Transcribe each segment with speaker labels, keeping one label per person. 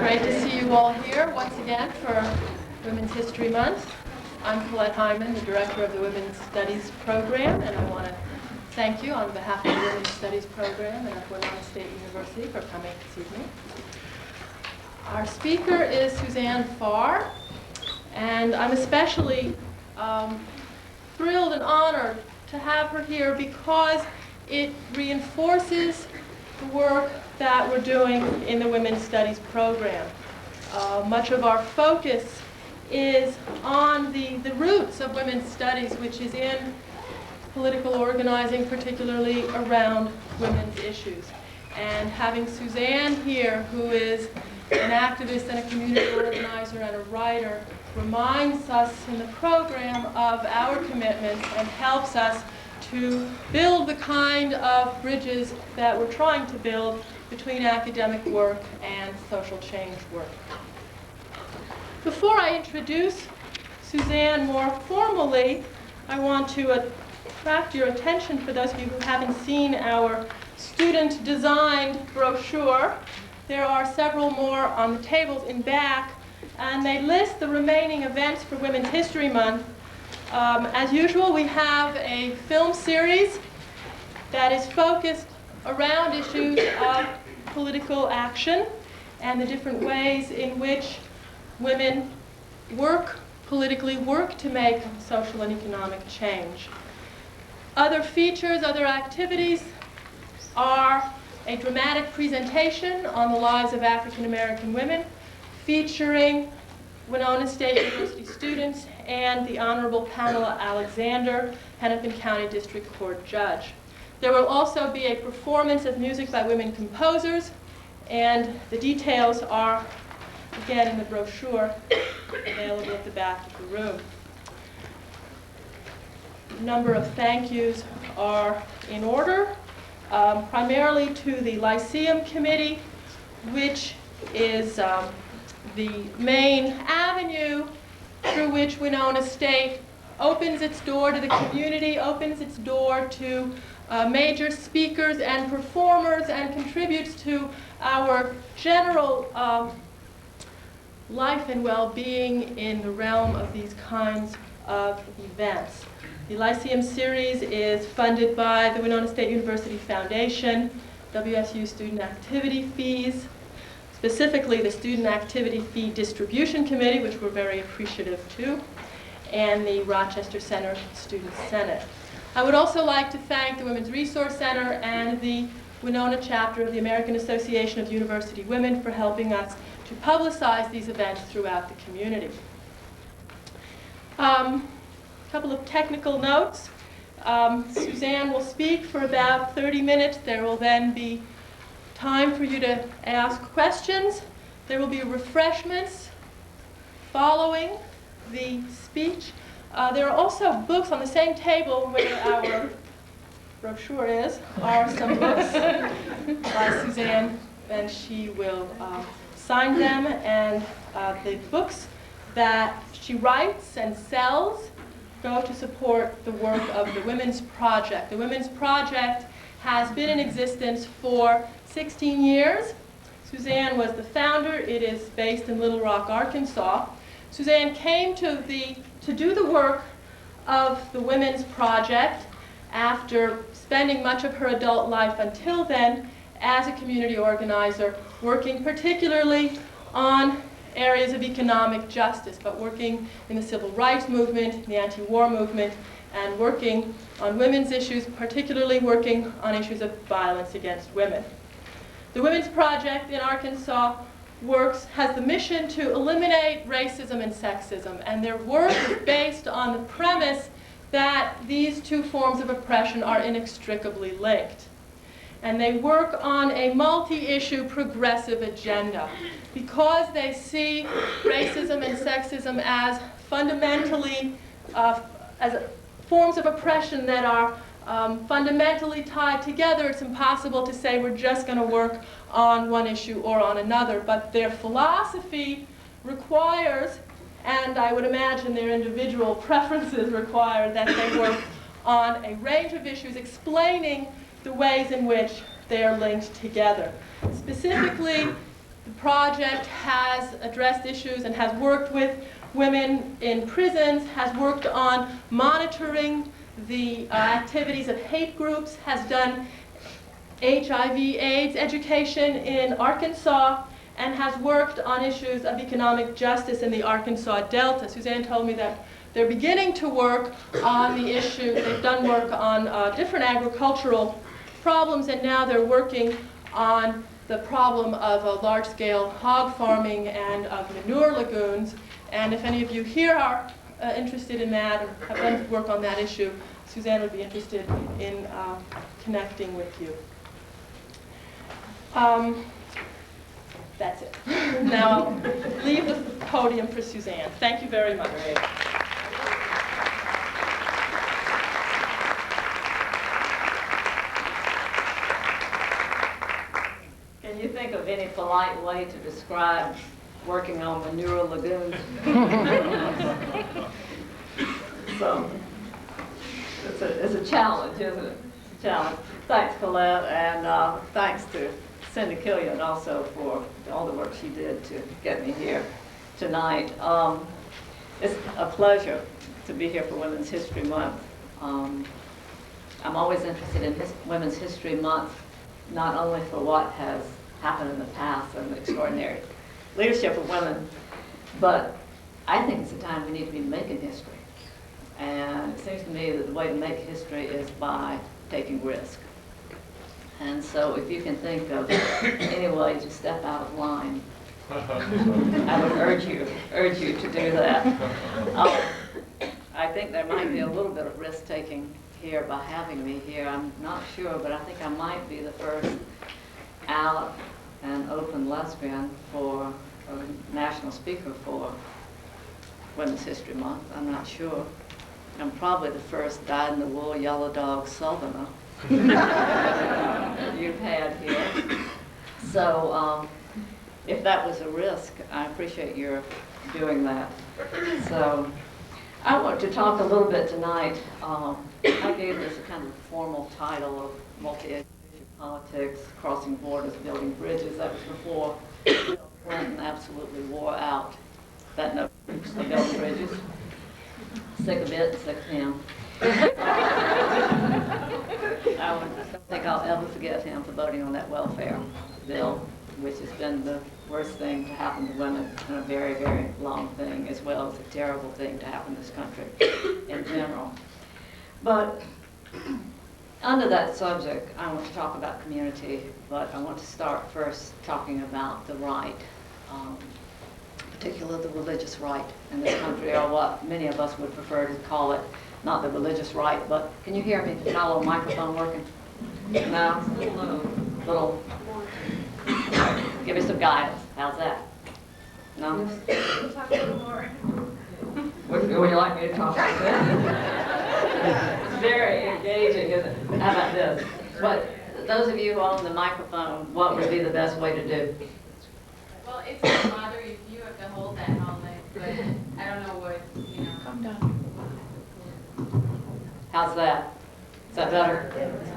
Speaker 1: Great to see you all here once again for Women's History Month. I'm Colette Hyman, the director of the Women's Studies program, and I want to thank you on behalf of the Women's Studies program and of Winona State University for coming this evening. Our speaker is Suzanne Pharr, and I'm especially thrilled and honored to have her here because it reinforces the work that we're doing in the Women's Studies program. Much of our focus is on the roots of women's studies, which is in political organizing, particularly around women's issues. And having Suzanne here, who is an activist and a community organizer and a writer, reminds us in the program of our commitments and helps us to build the kind of bridges that we're trying to build between academic work and social change work. Before I introduce Suzanne more formally, I want to attract your attention, for those of you who haven't seen our student-designed brochure. There are several more on the tables in back, and they list the remaining events for Women's History Month. As usual, we have a film series that is focused around issues of political action and the different ways in which women politically work to make social and economic change. Other features, other activities are a dramatic presentation on the lives of African American women featuring Winona State University students and the Honorable Pamela Alexander, Hennepin County District Court Judge. There will also be a performance of music by women composers, and the details are, again, in the brochure available at the back of the room. A number of thank yous are in order, primarily to the Lyceum Committee, which is the main avenue through which Winona State opens its door to the community, opens its door to major speakers and performers, and contributes to our general life and well-being in the realm of these kinds of events. The Lyceum series is funded by the Winona State University Foundation, WSU student activity fees, specifically the Student Activity Fee Distribution Committee, which we're very appreciative to, and the Rochester Center Student Senate. I would also like to thank the Women's Resource Center and the Winona chapter of the American Association of University Women for helping us to publicize these events throughout the community. A couple of technical notes. Suzanne will speak for about 30 minutes. There will then be time for you to ask questions. There will be refreshments following the speech. There are also books on the same table where our brochure is, are some books by Suzanne, and she will sign them. And the books that she writes and sells go to support the work of the Women's Project. The Women's Project has been in existence for 16 years. Suzanne was the founder. It is based in Little Rock, Arkansas. Suzanne came to do the work of the Women's Project after spending much of her adult life until then as a community organizer, working particularly on areas of economic justice, but working in the civil rights movement, the anti-war movement, and working on women's issues, particularly working on issues of violence against women. The Women's Project in Arkansas has the mission to eliminate racism and sexism, and their work is based on the premise that these two forms of oppression are inextricably linked. And they work on a multi-issue progressive agenda because they see racism and sexism as fundamentally as forms of oppression that are fundamentally tied together. It's impossible to say we're just going to work on one issue or on another, but their philosophy requires, and I would imagine their individual preferences require, that they work on a range of issues explaining the ways in which they are linked together. Specifically, The project has addressed issues and has worked with women in prisons, has worked on monitoring the activities of hate groups, has done HIV/AIDS education in Arkansas, and has worked on issues of economic justice in the Arkansas Delta. Suzanne told me that they're beginning to work on the issue. They've done work on different agricultural problems, and now they're working on the problem of large-scale hog farming and of manure lagoons. And if any of you here are interested in that or have done work on that issue, Suzanne would be interested in connecting with you. That's it. Now I'll leave the podium for Suzanne. Thank you very much.
Speaker 2: Can you think of any polite way to describe working on manure lagoons? So it's a challenge, isn't it? It's a challenge. Thanks, Colette, and thanks to Cindy Killian also for all the work she did to get me here tonight. It's a pleasure to be here for Women's History Month. I'm always interested in Women's History Month, not only for what has happened in the past and the extraordinary leadership of women, but I think it's a time we need to be making history. And it seems to me that the way to make history is by taking risk. And so if you can think of any way to step out of line, I would urge you to do that. I think there might be a little bit of risk-taking here by having me here. I'm not sure, but I think I might be the first out and open lesbian for a national speaker for Women's History Month. I'm not sure. I'm probably the first dyed-in-the-wool yellow dog southerner you've had here. So if that was a risk, I appreciate your doing that. So I want to talk a little bit tonight. I gave this a kind of formal title of multi-ethnic politics, crossing borders, building bridges. That was before Bill Clinton absolutely wore out that notion of building bridges. Sick of it, sick of him. I don't think I'll ever forget him for voting on that welfare bill, which has been the worst thing to happen to women and a very, very long thing, as well as a terrible thing to happen in this country in general. But under that subject, I want to talk about community, but I want to start first talking about the right, particularly the religious right in this country, or what many of us would prefer to call it, not the religious right, but can you hear me? Is my little microphone working? No? Little. Give me some guidance. How's that? No?
Speaker 3: Talk a little more.
Speaker 2: Would you like me to talk like that? It's very engaging, isn't it? How about this? What, those of you who own the microphone, what would be the best way to do?
Speaker 3: Well, it's going to bother you if you have to hold that all night, but I don't know what, you know.
Speaker 1: Calm down.
Speaker 2: How's that? Is that better?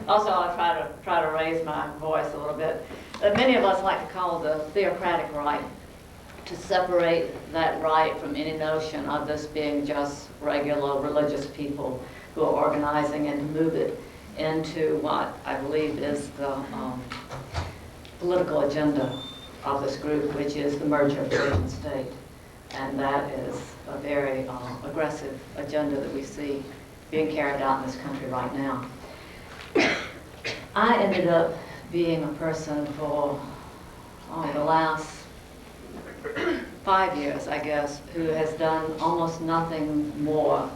Speaker 2: Also, I'll try to raise my voice a little bit. Many of us like to call the theocratic right, to separate that right from any notion of this being just regular religious people who are organizing, and to move it into what I believe is the political agenda of this group, which is the merger of church and state. And that is a very aggressive agenda that we see being carried out in this country right now. I ended up being a person for the last 5 years, I guess, who has done almost nothing more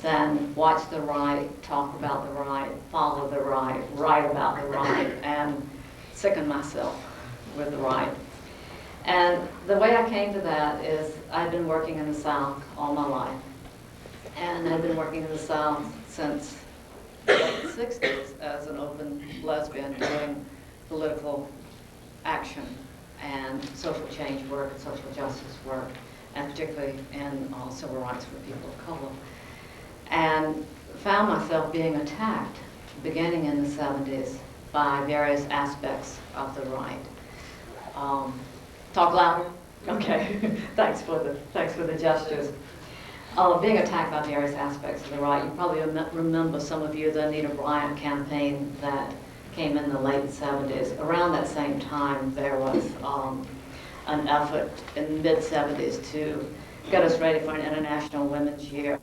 Speaker 2: than watch the right, talk about the right, follow the right, write about the right, and sicken myself with the right. And the way I came to that is I've been working in the South all my life. And I've been working in the South since the late 60s as an open lesbian doing political action and social change work and social justice work, and particularly in civil rights for people of color. And found myself being attacked beginning in the 70s by various aspects of the right. Talk louder? Okay, thanks for the gestures. Being attacked by various aspects of the right. You probably remember, some of you, the Anita Bryant campaign that came in the late 70s. Around that same time, there was an effort in the mid-70s to get us ready for an International Women's Year.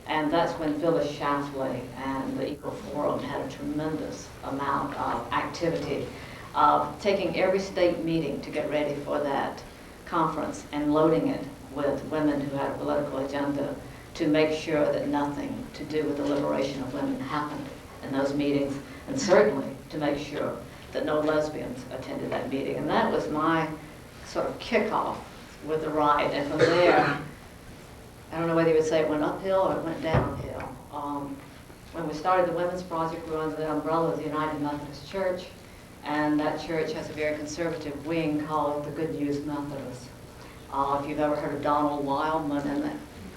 Speaker 2: And that's when Phyllis Schlafly and the Equal Forum had a tremendous amount of activity of taking every state meeting to get ready for that conference and loading it with women who had a political agenda to make sure that nothing to do with the liberation of women happened in those meetings, and certainly to make sure that no lesbians attended that meeting. And that was my sort of kickoff with the right. And from there, I don't know whether you would say it went uphill or it went downhill. When we started the Women's Project, we were under the umbrella of the United Methodist Church, and that church has a very conservative wing called the Good News Methodists. If you've ever heard of Donald Wildman and the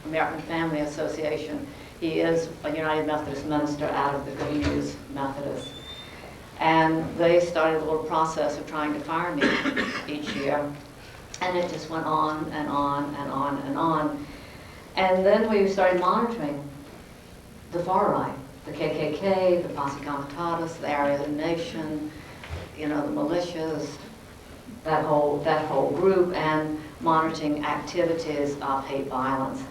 Speaker 2: American Family Association, he is a United Methodist minister out of the Good News Methodists. And they started a little process of trying to fire me each year, and it just went on and on and on and on. And then we started monitoring the far right, the KKK, the Posse Comitatus, the Elimination, you know, the militias, that whole group, and monitoring activities of hate violence.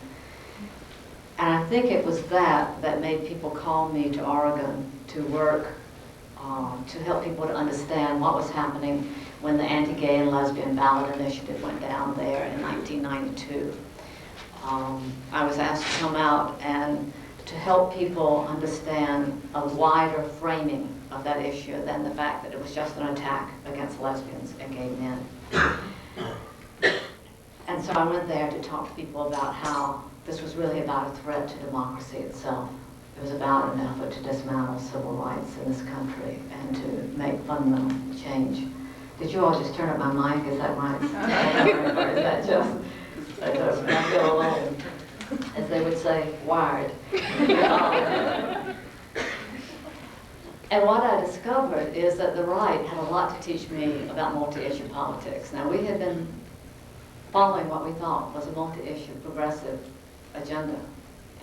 Speaker 2: And I think it was that made people call me to Oregon to work, to help people to understand what was happening when the anti-gay and lesbian ballot initiative went down there in 1992. I was asked to come out and to help people understand a wider framing of that issue than the fact that it was just an attack against lesbians and gay men. And so I went there to talk to people about how this was really about a threat to democracy itself. It was about an effort to dismantle civil rights in this country and to make fundamental change. Did you all just turn up my mic? Is that right? Or is that just, I feel alone, as they would say, wired. And what I discovered is that the right had a lot to teach me about multi-issue politics. Now, we had been following what we thought was a multi-issue progressive agenda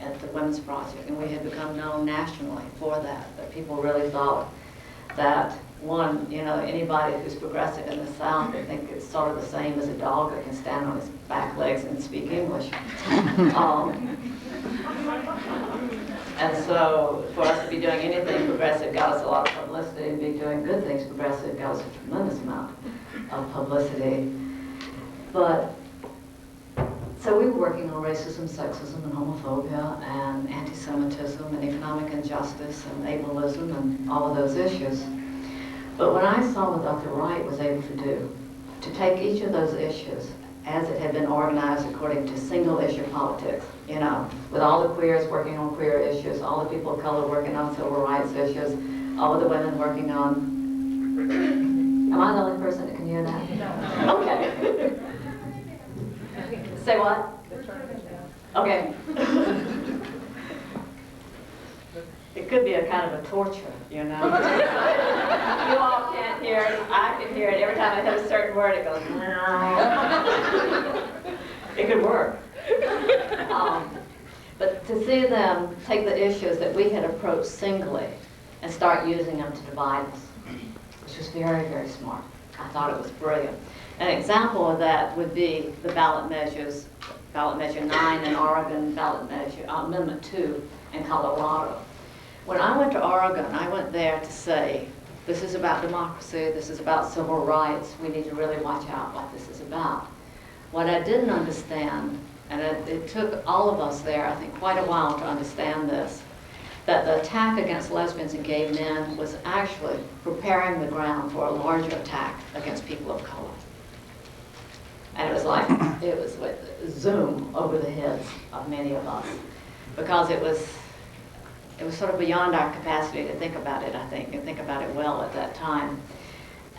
Speaker 2: at the Women's Project, and we had become known nationally for that people really thought that, one, you know, anybody who's progressive in the South, they think it's sort of the same as a dog that can stand on his back legs and speak English. And so for us to be doing anything progressive got us a lot of publicity, and be doing good things progressive got us a tremendous amount of publicity. But so we were working on racism, sexism, and homophobia, and anti-Semitism, and economic injustice, and ableism, and all of those issues. But when I saw what Dr. Wright was able to do, to take each of those issues as it had been organized according to single-issue politics, you know, with all the queers working on queer issues, all the people of color working on civil rights issues, all of the women working on... Am I the only person that can hear that? No. Okay. Say what? Okay. It could be a kind of a torture, you know? You all can't hear it. I can hear it. Every time I hit a certain word, it goes, It could work. But to see them take the issues that we had approached singly and start using them to divide us, which was very, very smart. I thought it was brilliant. An example of that would be the ballot measures, ballot measure 9 in Oregon, ballot measure, amendment 2 in Colorado. When I went to Oregon, I went there to say, this is about democracy, this is about civil rights, we need to really watch out what this is about. What I didn't understand, and it took all of us there, I think, quite a while to understand this, that the attack against lesbians and gay men was actually preparing the ground for a larger attack against people of color. And it was like, it was like zoom over the heads of many of us, because it was sort of beyond our capacity to think about it, I think, and think about it well at that time.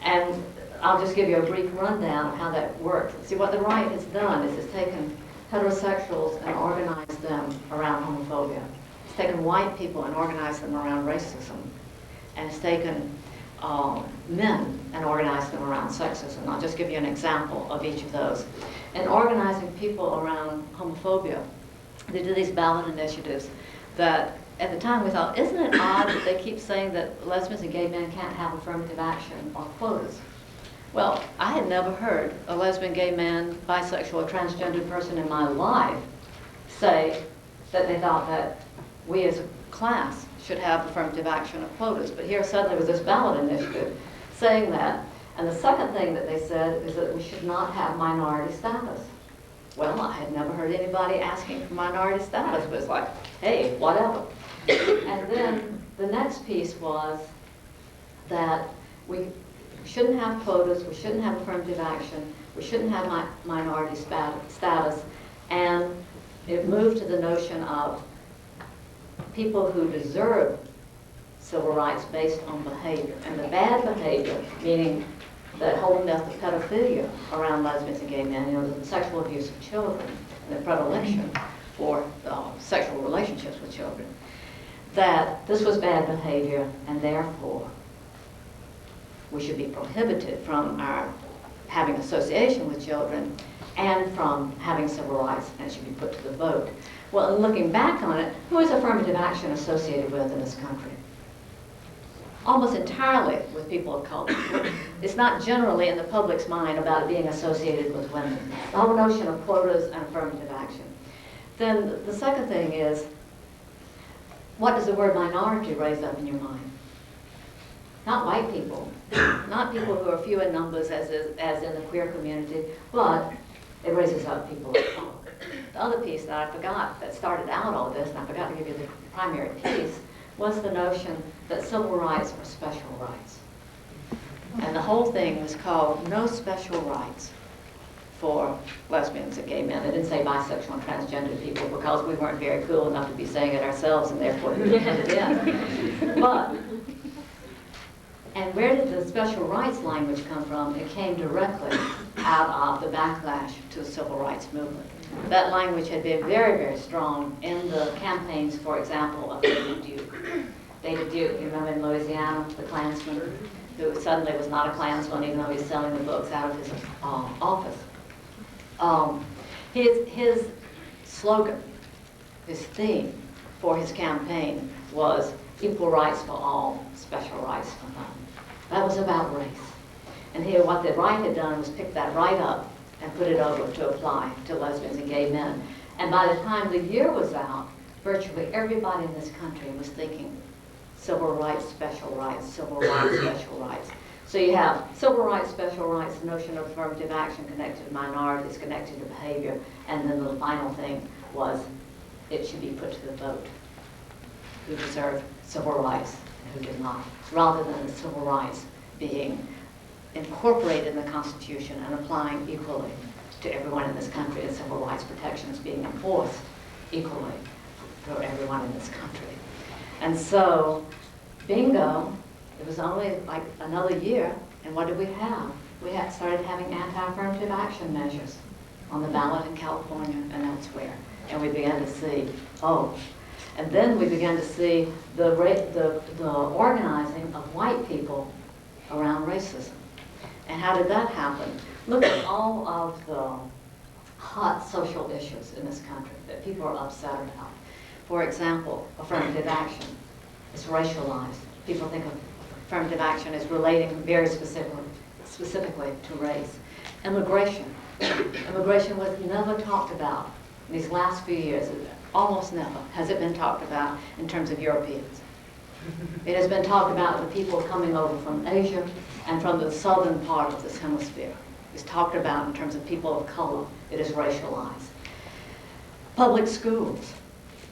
Speaker 2: And I'll just give you a brief rundown of how that worked. See, what the right has done is it's taken heterosexuals and organized them around homophobia. It's taken white people and organized them around racism. And it's taken men and organize them around sexism. I'll just give you an example of each of those. In organizing people around homophobia, they do these ballot initiatives that at the time we thought, isn't it odd that they keep saying that lesbians and gay men can't have affirmative action or quotas? Well, I had never heard a lesbian, gay man, bisexual, or transgender person in my life say that they thought that we as a class should have affirmative action or quotas. But here suddenly was this ballot initiative saying that. And the second thing that they said is that we should not have minority status. Well, I had never heard anybody asking for minority status, but it's like, hey, whatever. And then the next piece was that we shouldn't have quotas, we shouldn't have affirmative action, we shouldn't have minority status, and it moved to the notion of people who deserve civil rights based on behavior. And the bad behavior, meaning the whole myth of pedophilia around lesbians and gay men, the sexual abuse of children, and the predilection for sexual relationships with children, that this was bad behavior, and therefore we should be prohibited from our having association with children and from having civil rights, and it should be put to the vote. Well, in looking back on it, who is affirmative action associated with in this country? Almost entirely with people of color. It's not generally in the public's mind about it being associated with women. The whole notion of quotas and affirmative action. Then the second thing is, what does the word minority raise up in your mind? Not white people, not people who are few in numbers as in the queer community, but it raises up people of color. The other piece that I forgot, that started out all this, and I forgot to give you the primary piece, was the notion that civil rights are special rights. And the whole thing was called No Special Rights for Lesbians and Gay Men. They didn't say bisexual and transgender people because we weren't very cool enough to be saying it ourselves, and therefore we didn't put it in. But, and where did the special rights language come from? It came directly out of the backlash to the civil rights movement. That language had been very, very strong in the campaigns, for example, of David Duke. David Duke, you remember in Louisiana, the Klansman, who suddenly was not a Klansman even though he was selling the books out of his office. His slogan, his theme for his campaign was equal rights for all, special rights for none. That was about race. And here what the right had done was pick that right up and put it over to apply to lesbians and gay men. And by the time the year was out, virtually everybody in this country was thinking civil rights, special rights, civil rights, special rights. So you have civil rights, special rights, the notion of affirmative action connected to minorities, connected to behavior, and then the final thing was it should be put to the vote. Who deserved civil rights and who did not, rather than the civil rights being incorporated in the Constitution and applying equally to everyone in this country, and civil rights protections being enforced equally for everyone in this country. And so, bingo, it was only like another year, and what did we have? We had started having anti-affirmative action measures on the ballot in California and elsewhere. And we began to see, oh, and then we began to see the organizing of white people around racism. And how did that happen? Look at all of the hot social issues in this country that people are upset about. For example, affirmative action is racialized. People think of affirmative action as relating very specifically to race. Immigration. Immigration was never talked about in these last few years. Almost never has it been talked about in terms of Europeans. It has been talked about the people coming over from Asia and from the southern part of this hemisphere. It's talked about in terms of people of color. It is racialized. Public schools,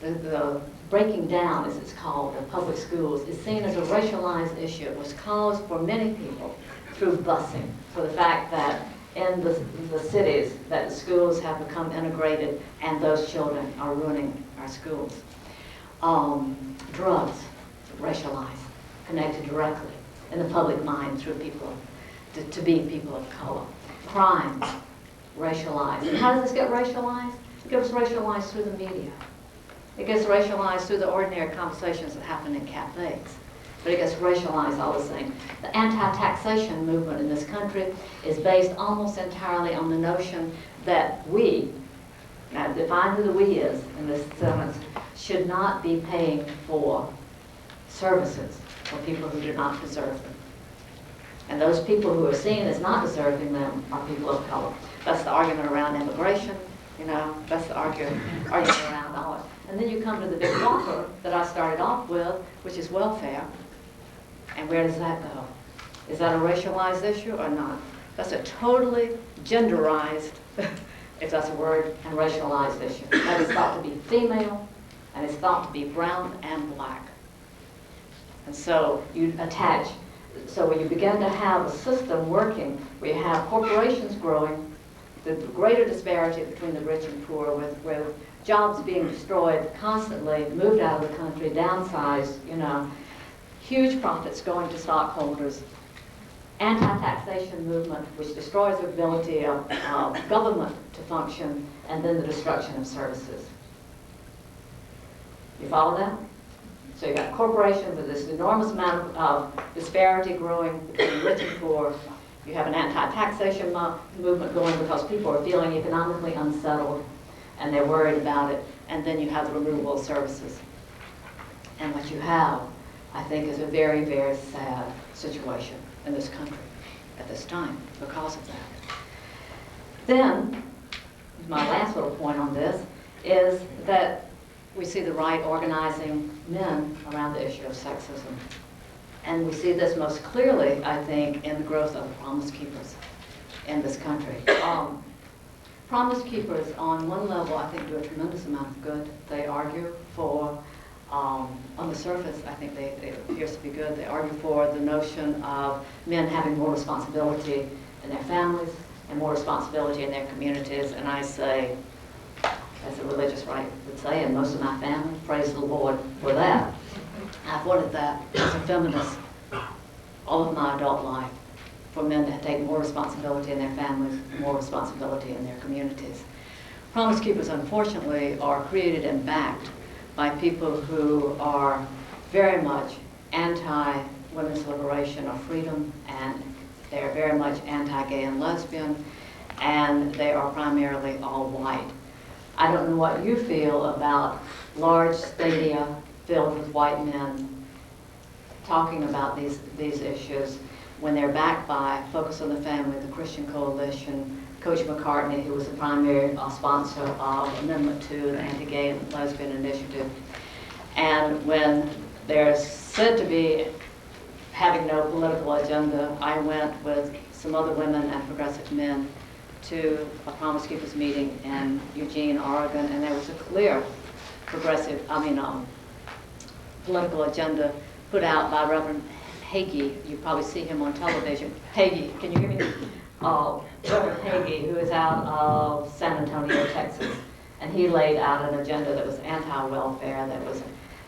Speaker 2: the breaking down, as it's called, of public schools is seen as a racialized issue. It was caused for many people through busing, for the fact that in the cities that the schools have become integrated and those children are ruining our schools. Drugs, racialized, connected directly in the public mind through people, to be people of color. Crimes, racialized. And how does this get racialized? It gets racialized through the media. It gets racialized through the ordinary conversations that happen in cafes. but it gets racialized all the same. The anti-taxation movement in this country is based almost entirely on the notion that we, now define who the we is in this sentence, should not be paying for services for people who do not deserve them. And those people who are seen as not deserving them are people of color. That's the argument around immigration, you know, that's the argument around all it. And then you come to the big whopper that I started off with, which is welfare. And where does that go? Is that a racialized issue or not? That's a totally genderized, if that's a word, and racialized issue. That is thought to be female, and it's thought to be brown and black. And so you attach, so when you begin to have a system working, where you have corporations growing, the greater disparity between the rich and poor, with jobs being destroyed constantly, moved out of the country, downsized, you know, huge profits going to stockholders, anti-taxation movement, which destroys the ability of government to function, and then the destruction of services. You follow that? So you've got corporations with this enormous amount of disparity growing between rich and poor. You have an anti-taxation movement going because people are feeling economically unsettled and they're worried about it. And then you have the removal of services. And what you have, I think, is a very, very sad situation in this country at this time because of that. Then, my last little point on this is that we see the right organizing men around the issue of sexism. And we see this most clearly, I think, in the growth of the Promise Keepers in this country. Promise Keepers, on one level, I think do a tremendous amount of good. They argue for, on the surface, I think it appears to be good. They argue for the notion of men having more responsibility in their families and more responsibility in their communities. And I say, as a religious right would say, and most of my family, praise the Lord for that. I've wanted that as a feminist all of my adult life, for men to take more responsibility in their families, more responsibility in their communities. Promise Keepers, unfortunately, are created and backed by people who are very much anti-women's liberation or freedom, and they're very much anti-gay and lesbian, and they are primarily all white. I don't know what you feel about large stadia filled with white men talking about these issues when they're backed by Focus on the Family, the Christian Coalition, Coach McCartney, who was the primary sponsor of Amendment 2, the Anti-Gay and Lesbian Initiative. And when they're said to be having no political agenda, I went with some other women and progressive men to a Promise Keepers meeting in Eugene, Oregon, and there was a clear political agenda put out by Reverend Hagee. You probably see him on television. Hagee, can you hear me? Reverend Hagee, who is out of San Antonio, Texas, and he laid out an agenda that was anti-welfare, that was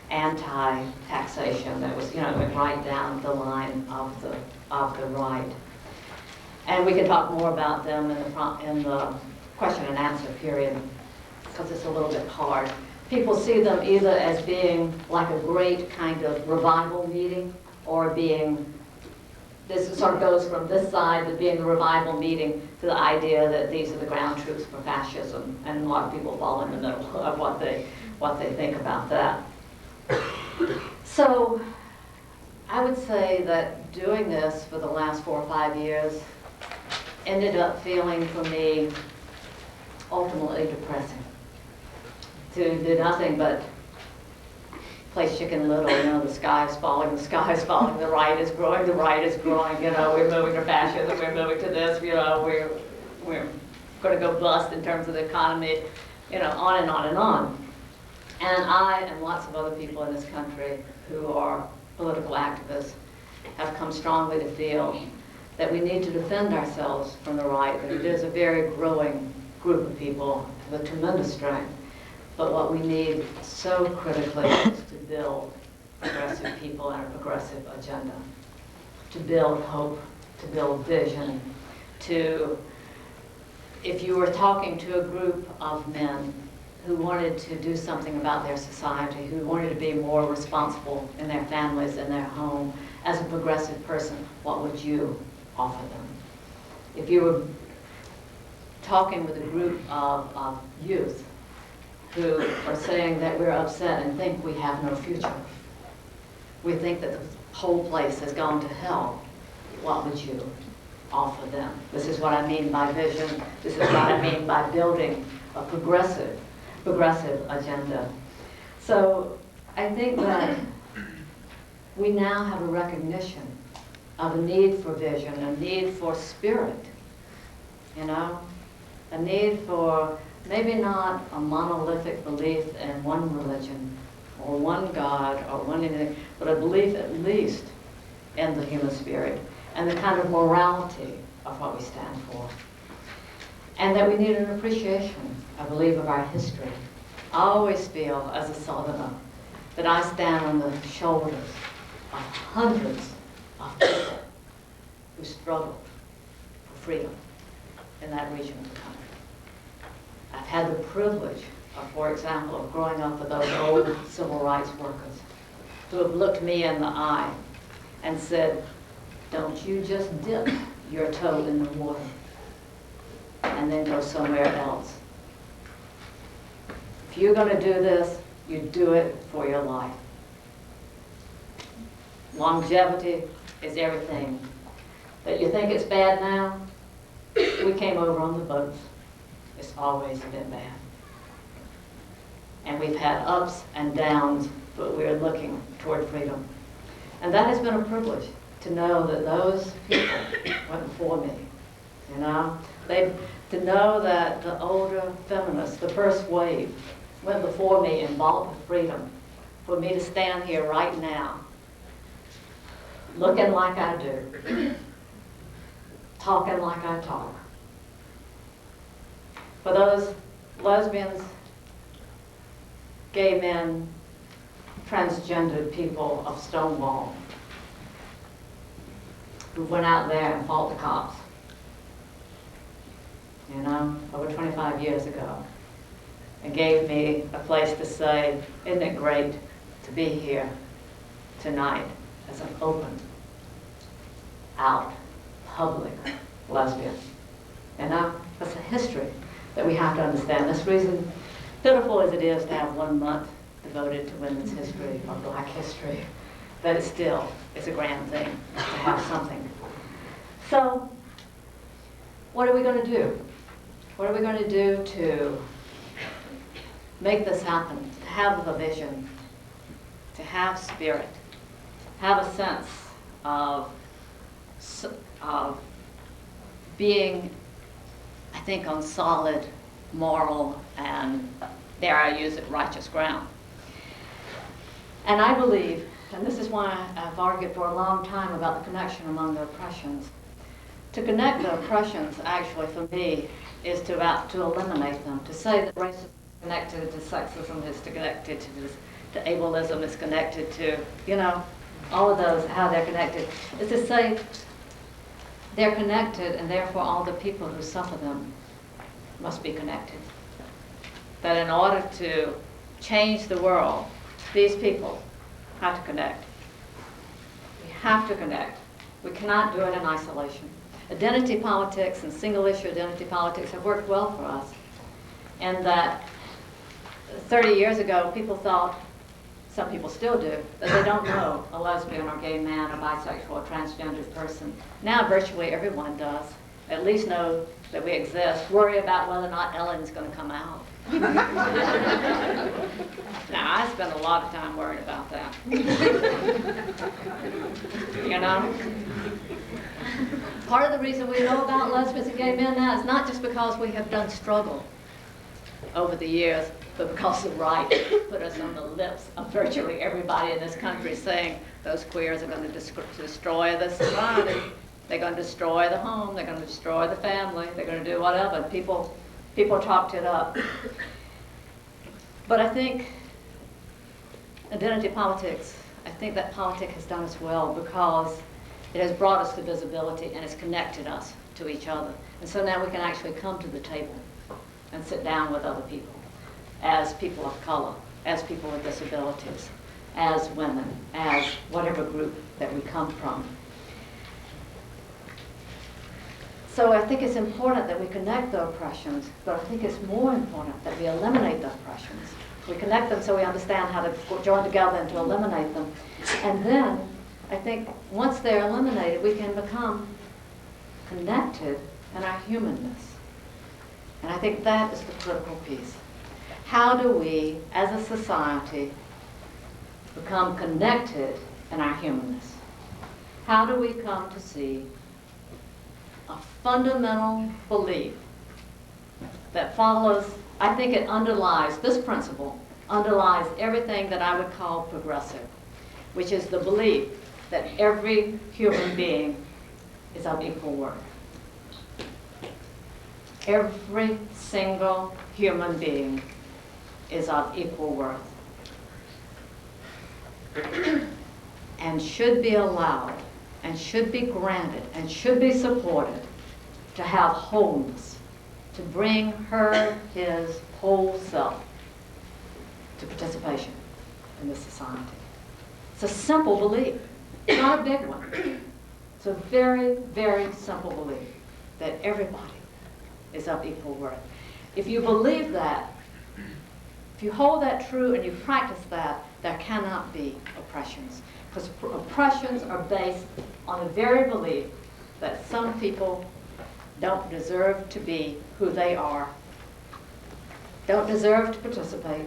Speaker 2: anti-taxation, that was, went right down the line of the right. And we can talk more about them in the question and answer period, because it's a little bit hard. People see them either as being like a great kind of revival meeting, or being, this sort of goes from this side to being a revival meeting to the idea that these are the ground troops for fascism, and a lot of people fall in the middle of what they think about that. So I would say that doing this for the last 4 or 5 years ended up feeling for me ultimately depressing. To do nothing but play Chicken Little, the sky is falling, the right is growing, we're moving to fascism, we're moving to this, we're going to go bust in terms of the economy, on and on and on. And I and lots of other people in this country who are political activists have come strongly to feel that we need to defend ourselves from the right. It is a very growing group of people with tremendous strength. But what we need so critically is to build progressive people and a progressive agenda, to build hope, to build vision, if you were talking to a group of men who wanted to do something about their society, who wanted to be more responsible in their families, in their home, as a progressive person, what would you offer them? If you were talking with a group of youth who are saying that we're upset and think we have no future, we think that the whole place has gone to hell, what would you offer them? This is what I mean by vision. This is what I mean by building a progressive agenda. So I think that we now have a recognition of a need for vision, a need for spirit, you know, a need for maybe not a monolithic belief in one religion or one God or one anything, but a belief at least in the human spirit and the kind of morality of what we stand for. And that we need an appreciation, I believe, of our history. I always feel, as a Southerner, that I stand on the shoulders of hundreds of people who struggled for freedom in that region of the country. I've had the privilege of, for example, of growing up with those old civil rights workers who have looked me in the eye and said, don't you just dip your toe in the water and then go somewhere else. If you're going to do this, you do it for your life. Longevity is everything. That you think it's bad now, we came over on the boats. It's always been bad. And we've had ups and downs, but we're looking toward freedom. And that has been a privilege to know that those people went before me, you know? To know that the older feminists, the first wave, went before me and fought for freedom, for me to stand here right now, looking like I do, talking like I talk. For those lesbians, gay men, transgendered people of Stonewall, who went out there and fought the cops, you know, over 25 years ago, and gave me a place to say, isn't it great to be here tonight as an open, out, public lesbian. You know, that's a history that we have to understand. This reason, pitiful as it is to have 1 month devoted to women's history or black history, but it still is a grand thing to have something. So, what are we going to do? What are we going to do to make this happen, to have a vision, to have spirit, have a sense of being, I think, on solid, moral, and, dare I use it, righteous ground. And I believe, and this is why I've argued for a long time about the connection among the oppressions. To connect the oppressions, actually, for me, is to eliminate them. To say that racism is connected to sexism, is connected to ableism, is connected to, you know, all of those, how they're connected, is to say they're connected, and therefore all the people who suffer them must be connected. That in order to change the world, these people have to connect. We have to connect. We cannot do it in isolation. Identity politics and single-issue identity politics have worked well for us. And that 30 years ago, people thought, some people still do, that they don't know a lesbian or gay man, a bisexual or transgender person. Now virtually everyone does. At least know that we exist. Worry about whether or not Ellen's going to come out. Now, I spend a lot of time worried about that. You know? Part of the reason we know about lesbians and gay men now is not just because we have done struggle over the years, but because the right put us on the lips of virtually everybody in this country saying those queers are going to destroy the society. They're going to destroy the home. They're going to destroy the family. They're going to do whatever. People talked it up. But I think identity politics, I think that politics has done us well because it has brought us to visibility and it's connected us to each other. And so now we can actually come to the table and sit down with other people as people of color, as people with disabilities, as women, as whatever group that we come from. So I think it's important that we connect the oppressions, but I think it's more important that we eliminate the oppressions. We connect them so we understand how to join together and to eliminate them. And then, I think, once they're eliminated, we can become connected in our humanness. And I think that is the critical piece. How do we, as a society, become connected in our humanness? How do we come to see a fundamental belief that follows, I think it underlies, this principle underlies everything that I would call progressive, which is the belief that every human being is of equal worth. Every single human being is of equal worth and should be allowed and should be granted and should be supported to have wholeness, to bring her, his whole self to participation in this society. It's a simple belief. It's not a big one. It's a very, very simple belief that everybody is of equal worth. If you believe that, if you hold that true and you practice that, there cannot be oppressions. Because oppressions are based on the very belief that some people don't deserve to be who they are, don't deserve to participate.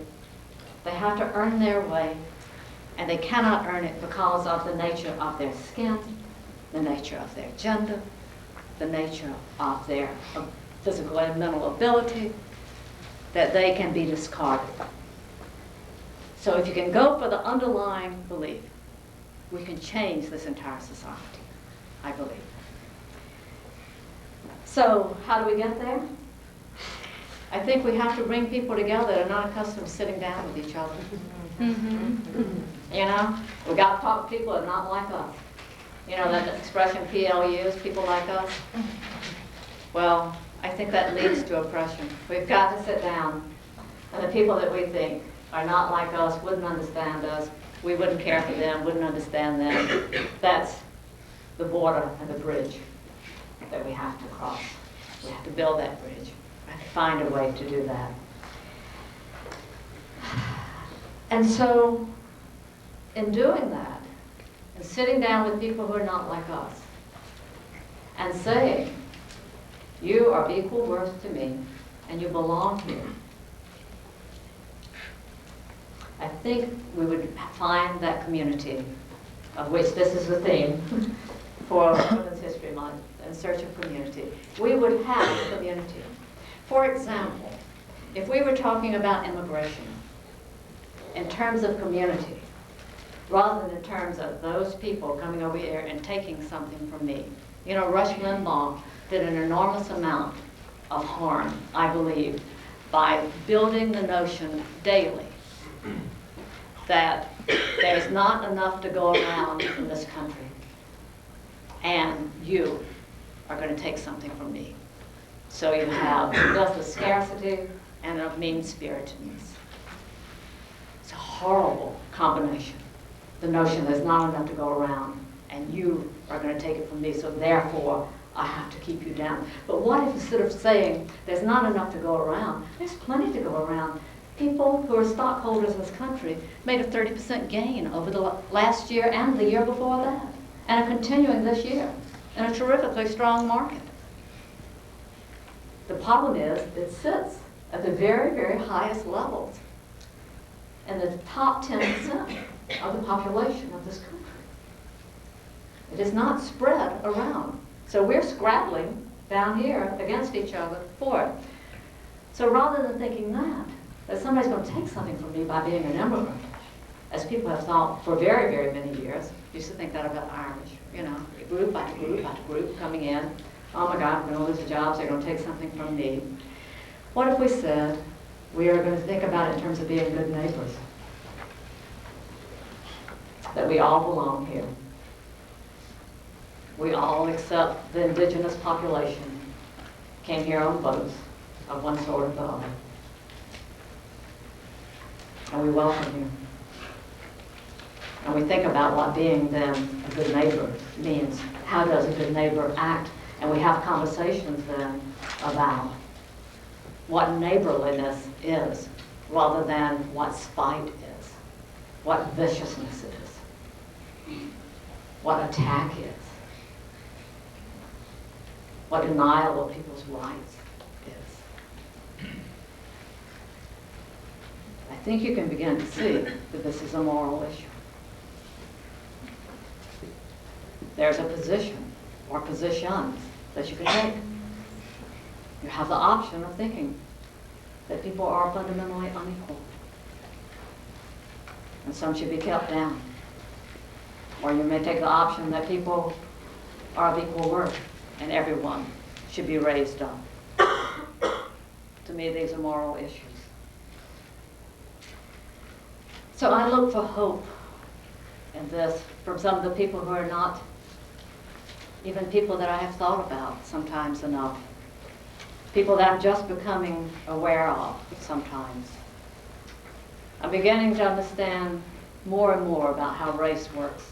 Speaker 2: They have to earn their way, and they cannot earn it because of the nature of their skin, the nature of their gender, the nature of their physical and mental ability, that they can be discarded. So if you can go for the underlying belief, we can change this entire society, I believe. So how do we get there? I think we have to bring people together that are not accustomed to sitting down with each other. You know, we got to talk to people that are not like us. You know, that expression PLUs, people like us. Well, I think that leads to oppression. We've got to sit down, and the people that we think are not like us, wouldn't understand us, we wouldn't care for them, wouldn't understand them. That's the border and the bridge that we have to cross. We have to build that bridge. We have to find a way to do that. And so, in doing that, and sitting down with people who are not like us, and saying, you are of equal worth to me, and you belong here, I think we would find that community, of which this is the theme for Women's History Month, in search of community. We would have a community. For example, if we were talking about immigration in terms of community, rather than in terms of those people coming over here and taking something from me. You know, Rush Limbaugh did an enormous amount of harm, I believe, by building the notion daily that there's not enough to go around in this country, and you are going to take something from me. So you have both the scarcity and a mean-spiritedness. It's a horrible combination. The notion there's not enough to go around, and you are going to take it from me, so therefore I have to keep you down. But what if, instead of saying there's not enough to go around, there's plenty to go around? People who are stockholders in this country made a 30% gain over the last year and the year before that, and are continuing this year in a terrifically strong market. The problem is it sits at the very, very highest levels in the top 10% of the population of this country. It is not spread around. So we're scrabbling down here against each other for it. So rather than thinking that somebody's going to take something from me by being an immigrant, as people have thought for very, very many years, used to think that about Irish, you know, group after group after group coming in. Oh my God, we're going to lose the jobs, they're going to take something from me. What if we said we are going to think about it in terms of being good neighbors? That we all belong here. We all, except the indigenous population, came here on boats of one sort or the other. and we welcome you. And we think about what being then a good neighbor means. How does a good neighbor act? And we have conversations then about what neighborliness is, rather than what spite is, what viciousness is, what attack is, what denial of people's rights is. I think you can begin to see that this is a moral issue. There's a position or positions that you can take. You have the option of thinking that people are fundamentally unequal, and some should be kept down. Or you may take the option that people are of equal worth, and everyone should be raised up. To me, these are moral issues. So I look for hope in this from some of the people who are not even people that I have thought about sometimes enough. People that I'm just becoming aware of sometimes. I'm beginning to understand more and more about how race works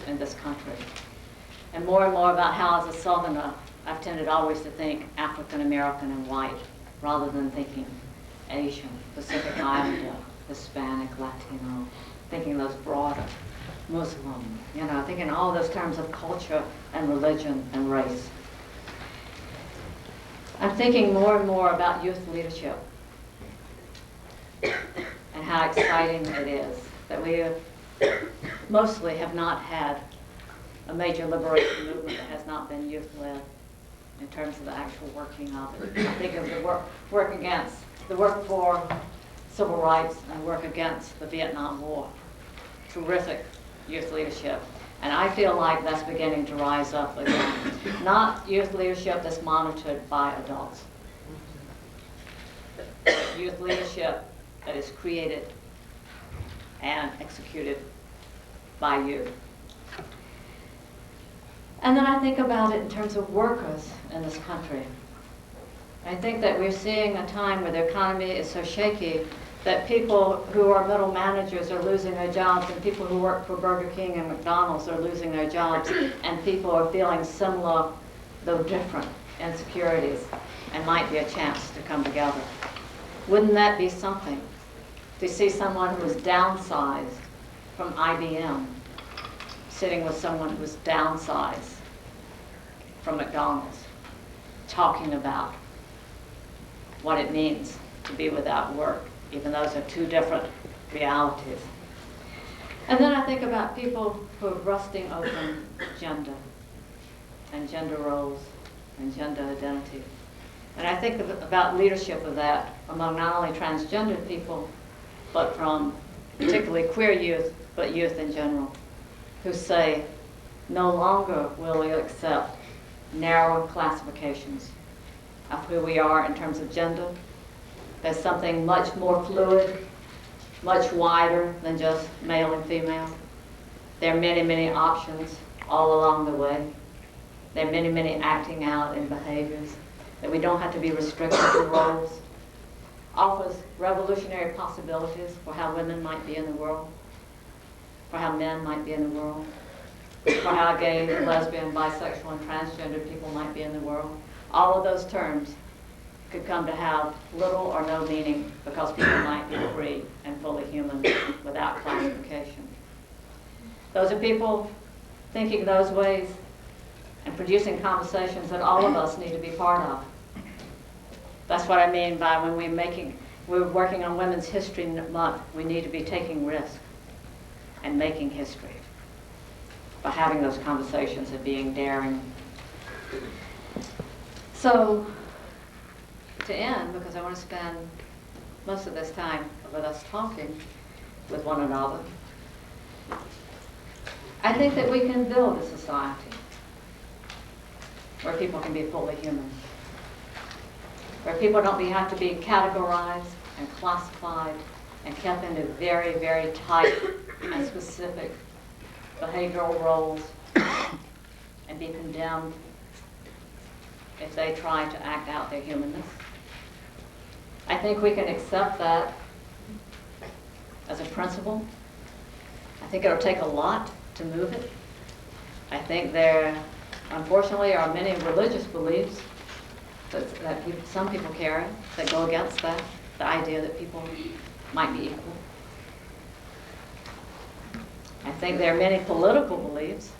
Speaker 2: in this country. And more about how, as a Southerner, I've tended always to think African American and white, rather than thinking Asian, Pacific Islander, Hispanic, Latino, thinking those broader, Muslim, thinking all those terms of culture and religion and race. I'm thinking more and more about youth leadership and how exciting it is that we mostly have not had a major liberation movement that has not been youth-led in terms of the actual working of it. I think of the work for civil rights and work against the Vietnam War. Terrific youth leadership. And I feel like that's beginning to rise up again. Not youth leadership that's monitored by adults. Youth leadership that is created and executed by youth. And then I think about it in terms of workers in this country. I think that we're seeing a time where the economy is so shaky that people who are middle managers are losing their jobs, and people who work for Burger King and McDonald's are losing their jobs, and people are feeling similar, though different, insecurities, and might be a chance to come together. Wouldn't that be something to see someone who was downsized from IBM sitting with someone who was downsized from McDonald's, talking about what it means to be without work, even those are two different realities. And then I think about people who are rusting open gender and gender roles and gender identity. And I think about leadership of that among not only transgendered people, but from particularly queer youth, but youth in general, who say, no longer will we accept narrow classifications of who we are in terms of gender. There's something much more fluid, much wider than just male and female. There are many options all along the way. There are many acting out in behaviors that we don't have to be restricted to roles. Offers revolutionary possibilities for how women might be in the world, for how men might be in the world, for how gay, lesbian, bisexual, and transgender people might be in the world. All of those terms could come to have little or no meaning because people might be free and fully human without classification. Those are people thinking those ways and producing conversations that all of us need to be part of. That's what I mean by when we're working on Women's History Month, we need to be taking risk and making history by having those conversations and being daring. So, to end, because I want to spend most of this time with us talking with one another, I think that we can build a society where people can be fully human, where people don't have to be categorized and classified and kept into very tight and specific behavioral roles and be condemned if they try to act out their humanness. I think we can accept that as a principle. I think it'll take a lot to move it. I think there, unfortunately, are many religious beliefs that some people carry that go against that, the idea that people might be equal. I think there are many political beliefs,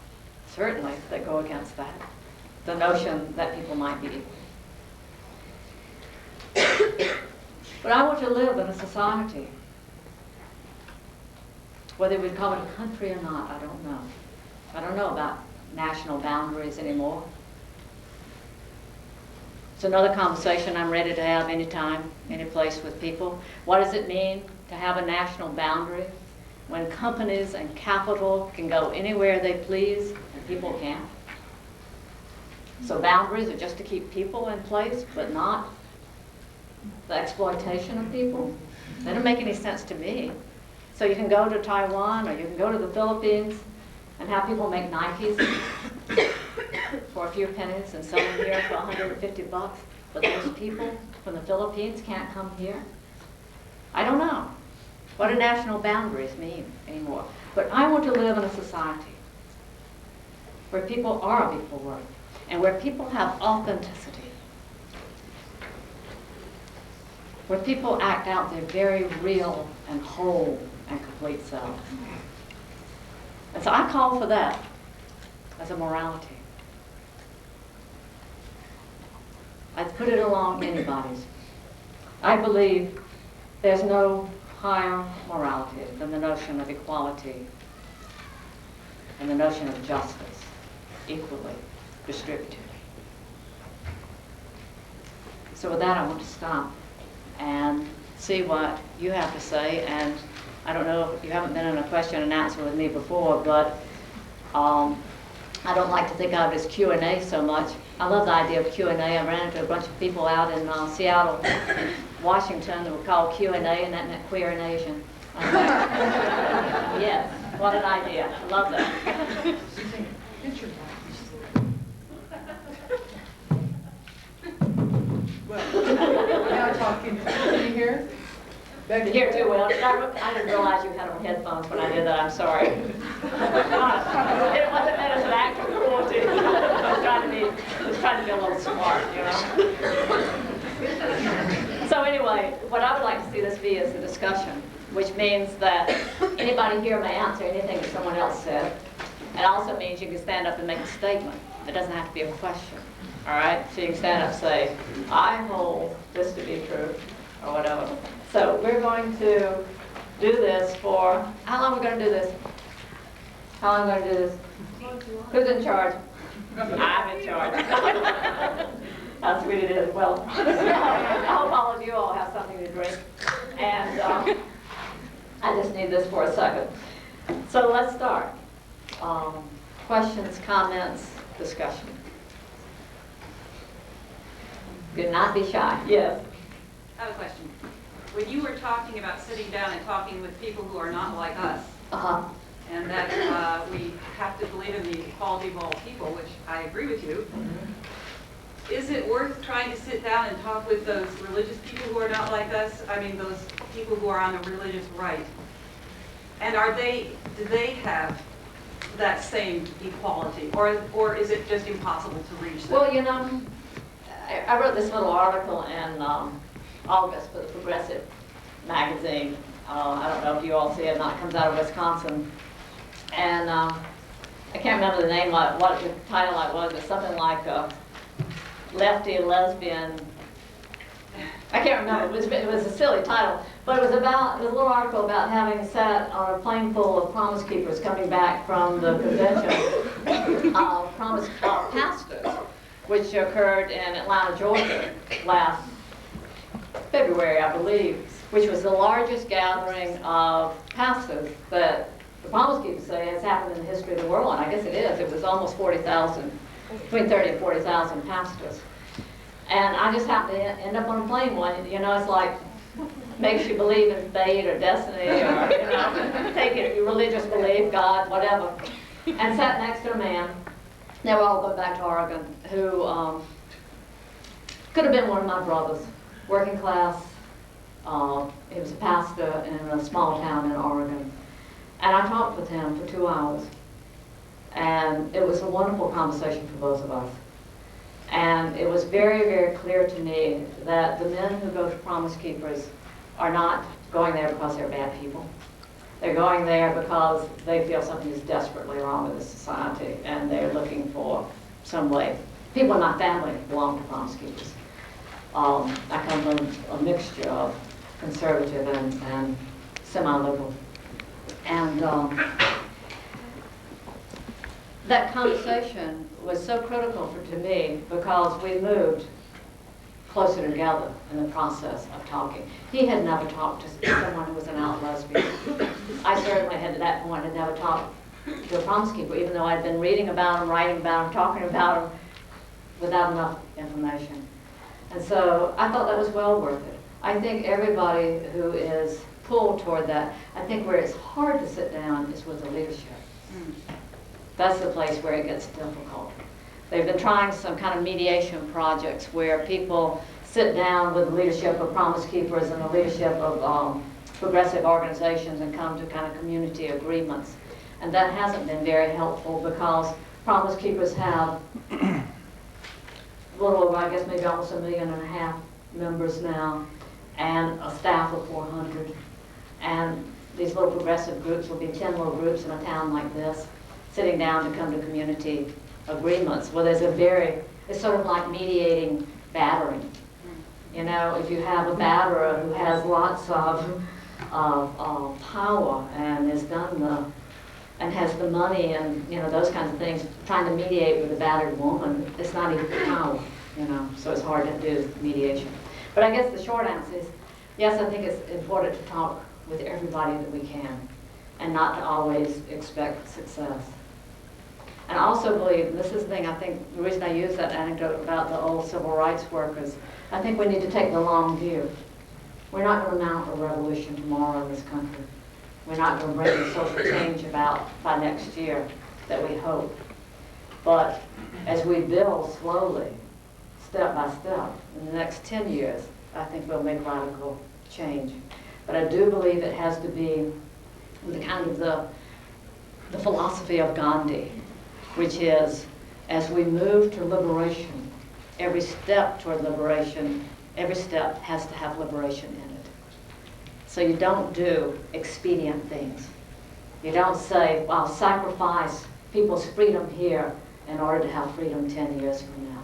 Speaker 2: certainly, that go against that, the notion that people might be equal. But I want to live in a society. Whether we'd call it a country or not, I don't know. I don't know about national boundaries anymore. It's another conversation I'm ready to have anytime, any place with people. What does it mean to have a national boundary when companies and capital can go anywhere they please and people can't? So boundaries are just to keep people in place, but not the exploitation of people? That doesn't make any sense to me. So you can go to Taiwan or you can go to the Philippines and have people make Nikes for a few pennies and sell them here for $150, but those people from the Philippines can't come here? I don't know what do national boundaries mean anymore. But I want to live in a society where people are of equal worth and where people have authenticity, where people act out their very real and whole and complete selves. And so I call for that as a morality. I'd put it along anybody's. I believe there's no higher morality than the notion of equality and the notion of justice, equally distributed. So with that, I want to stop and see what you have to say. And I don't know if you haven't been in a question and answer with me before, but I don't like to think of it as Q&A so much. I love the idea of Q&A. I ran into a bunch of people out in Seattle, Washington, that were called Q&A, and that meant queer and Asian. Yes, what an idea. I love that.
Speaker 4: Well, now talking, can you hear?
Speaker 2: You hear too well. I didn't realize you had on headphones when I did that. I'm sorry. It wasn't meant as an act of cruelty. I was trying to be a little smart, you know. So anyway, what I would like to see this be is a discussion, which means that anybody here may answer anything that someone else said. It also means you can stand up and make a statement. It doesn't have to be a question. All right? So you can stand up and say, I hold this to be true, or whatever. So we're going to do this for, how long are we going to do this? How long are we going to do this? Who's in charge? I'm in charge. How sweet it is. Well, I hope all of you all have something to drink. And I just need this for a second. So let's start. Questions, comments, discussion. Do not be shy. Yes.
Speaker 5: I have a question. When you were talking about sitting down and talking with people who are not like us, and that we have to believe in the equality of all people, which I agree with you, is it worth trying to sit down and talk with those religious people who are not like us? I mean, those people who are on the religious right. And do they have that same equality, or is it just impossible to reach them?
Speaker 2: Well, you know, I wrote this little article in August for the Progressive magazine. I don't know if you all see it or not. It comes out of Wisconsin. And I can't remember the name, what the title was. It's something like Lefty Lesbian. I can't remember. It was a silly title. But it was a little article about having sat on a plane full of Promise Keepers coming back from the convention of Promise Pastors, which occurred in Atlanta, Georgia last February, I believe, which was the largest gathering of pastors that the Promise Keepers say has happened in the history of the world, and I guess it is. It was almost 40,000, between 30 and 40,000 pastors. And I just happened to end up on a plane one. You know, it's like, makes you believe in fate or destiny, or, you know, take it, your religious belief, God, whatever. And sat next to a man, they were all going back to Oregon, who could have been one of my brothers. Working class. He was was a pastor in a small town in Oregon. And I talked with him for 2 hours. And it was a wonderful conversation for both of us. And it was very, very clear to me that the men who go to Promise Keepers are not going there because they're bad people. They're going there because they feel something is desperately wrong with the society, and they're looking for some way. People in my family belong to Promise Keepers. I come from a mixture of conservative and semi-liberal. And that conversation was so critical to me because we moved closer together in the process of talking. He had never talked to someone who was an out lesbian. I certainly had, at that point, had never talked to a Promise Keeper, even though I'd been reading about him, writing about him, talking about him, without enough information. And so I thought that was well worth it. I think everybody who is pulled toward that, I think where it's hard to sit down is with the leadership. That's the place where it gets difficult. They've been trying some kind of mediation projects where people sit down with the leadership of Promise Keepers and the leadership of progressive organizations and come to kind of community agreements. And that hasn't been very helpful because Promise Keepers have a little over, I guess maybe almost 1.5 million members now, and a staff of 400. And these little progressive groups will be 10 little groups in a town like this, sitting down to come to community agreements. Well, there's it's sort of like mediating battering. You know, if you have a batterer who has lots of power and has done and has the money and, you know, those kinds of things, trying to mediate with a battered woman, it's not even power, you know, so it's hard to do mediation. But I guess the short answer is, yes, I think it's important to talk with everybody that we can and not to always expect success. And I also believe, and this is the thing, I think the reason I use that anecdote about the old civil rights workers, I think we need to take the long view. We're not going to mount a revolution tomorrow in this country. We're not going to bring the social change about by next year that we hope. But as we build slowly, step by step, in the next 10 years, I think we'll make radical change. But I do believe it has to be the kind of the philosophy of Gandhi, which is, as we move to liberation, every step toward liberation, every step has to have liberation in it. So you don't do expedient things. You don't say, well, I'll sacrifice people's freedom here in order to have freedom 10 years from now.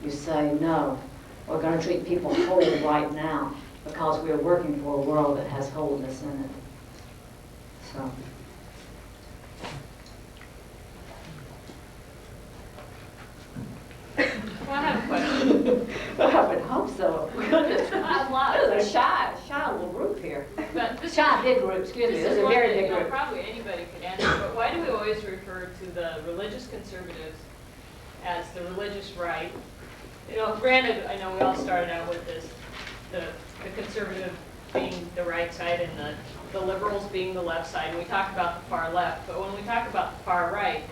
Speaker 2: You say, no, we're going to treat people whole right now because we're working for a world that has wholeness in it. So.
Speaker 3: Well, I have a question.
Speaker 2: I would hope so. Goodness. There's a shy little group here.
Speaker 3: But this
Speaker 2: Shy big group, excuse me.
Speaker 3: this
Speaker 2: There's
Speaker 3: is
Speaker 2: a
Speaker 3: one
Speaker 2: very
Speaker 3: that,
Speaker 2: big
Speaker 3: you know,
Speaker 2: group.
Speaker 3: probably anybody could answer, but why do we always refer to the religious conservatives as the religious right? You know, granted, I know we all started out with this, the conservative being the right side and the liberals being the left side, and we talk about the far left, but when we talk about the far right,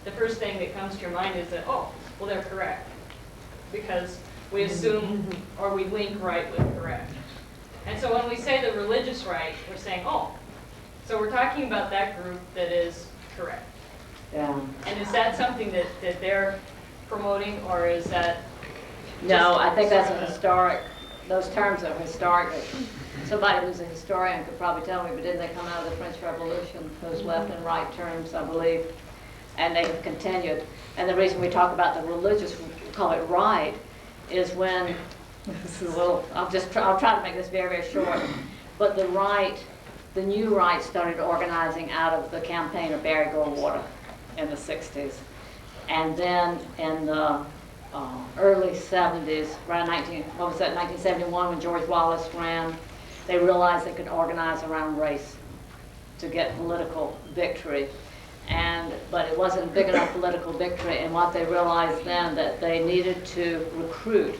Speaker 3: the first thing that comes to your mind is that, oh, well, they're correct. Because we assume, or we link right with correct. And so when we say the religious right, we're saying, oh, so we're talking about that group that is correct.
Speaker 2: Yeah.
Speaker 3: And is that something that they're promoting, or is that?
Speaker 2: No, I think that's
Speaker 3: sort
Speaker 2: a
Speaker 3: of
Speaker 2: historic, those terms are historic. Somebody who's a historian could probably tell me, but didn't they come out of the French Revolution, those left and right terms, I believe, and they have continued. And the reason we talk about the religious, we call it right, is when, this is a little, I'll try to make this very, very short, but the right, the new right started organizing out of the campaign of Barry Goldwater in the 60s. And then in the early 70s, around 1971, when George Wallace ran, they realized they could organize around race to get political victory. But it wasn't a big enough political victory, and what they realized then that they needed to recruit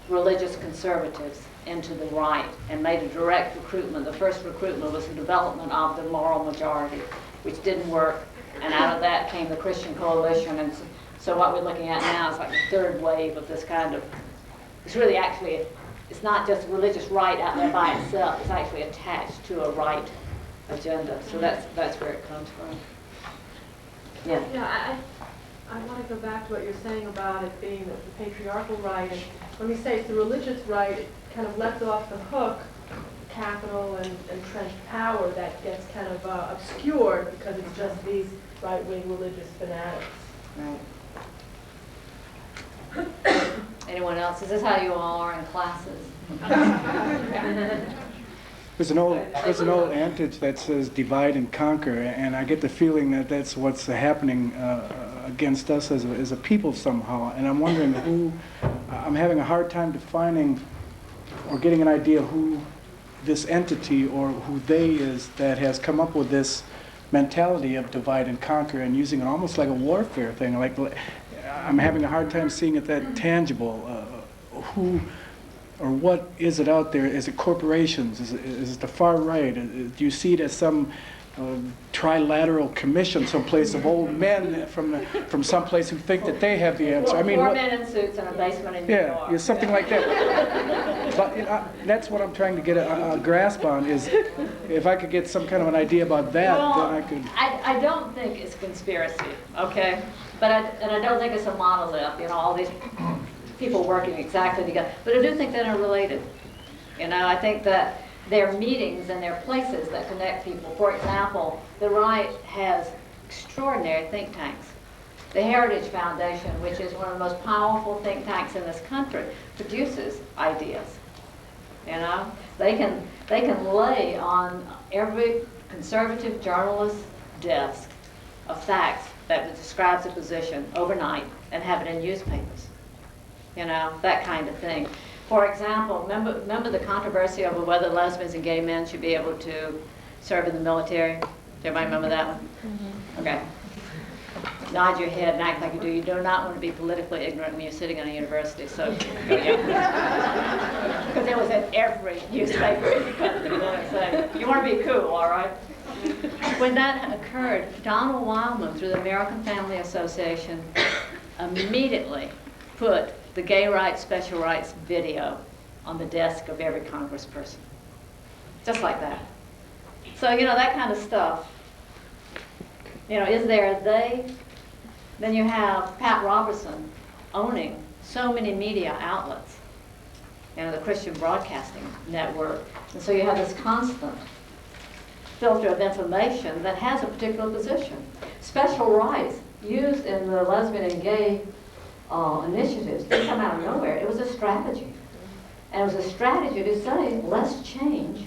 Speaker 2: religious conservatives into the right and made a direct recruitment. The first recruitment was the development of the moral majority, which didn't work, and out of that came the Christian Coalition. And so what we're looking at now is like the third wave of this kind of, it's really actually, it's not just religious right out there by itself, it's actually attached to a right agenda. So that's where it comes from. Yeah.
Speaker 6: Yeah, I want to go back to what you're saying about it being the patriarchal right. And when we say it's the religious right, it kind of lets off the hook capital and entrenched power that gets kind of obscured because it's just these right-wing religious fanatics.
Speaker 2: Right. Anyone else? Is this how you all are in classes?
Speaker 7: There's an old adage that says divide and conquer, and I get the feeling that that's what's happening against us as a people somehow. And I'm wondering who, I'm having a hard time defining or getting an idea who this entity or who they is that has come up with this mentality of divide and conquer and using it almost like a warfare thing. Like, I'm having a hard time seeing it that tangible. Who or what is it out there? Is it corporations? Is it the far right? Do you see it as some trilateral commission someplace of old men from someplace who think that they have the answer? I mean,
Speaker 2: four men in suits in a basement in New York.
Speaker 7: Yeah, something like that. But that's what I'm trying to get a grasp on, is if I could get some kind of an idea about that,
Speaker 2: well,
Speaker 7: then I could...
Speaker 2: I don't think it's conspiracy, okay? But I don't think it's a monolith, you know, all these people working exactly together. But I do think that they're related. You know, I think that there are meetings and there are places that connect people. For example, the right has extraordinary think tanks. The Heritage Foundation, which is one of the most powerful think tanks in this country, produces ideas. You know, they can lay on every conservative journalist's desk a fact that describes a position overnight and have it in newspapers. You know, that kind of thing. For example, remember the controversy over whether lesbians and gay men should be able to serve in the military? Does everybody remember that one? Mm-hmm. Okay. Nod your head and act like you do. You do not want to be politically ignorant when you're sitting in a university, so go yeah. Because it was in every newspaper in the country. So you want to be cool, all right? When that occurred, Donald Wildman, through the American Family Association, immediately put the gay rights, special rights video on the desk of every congressperson. Just like that. So, you know, that kind of stuff. You know, is there a they? Then you have Pat Robertson owning so many media outlets. You know, the Christian Broadcasting Network. And so you have this constant filter of information that has a particular position. Special rights used in the lesbian and gay initiatives didn't come out of nowhere. It was a strategy. And it was a strategy to say, let's change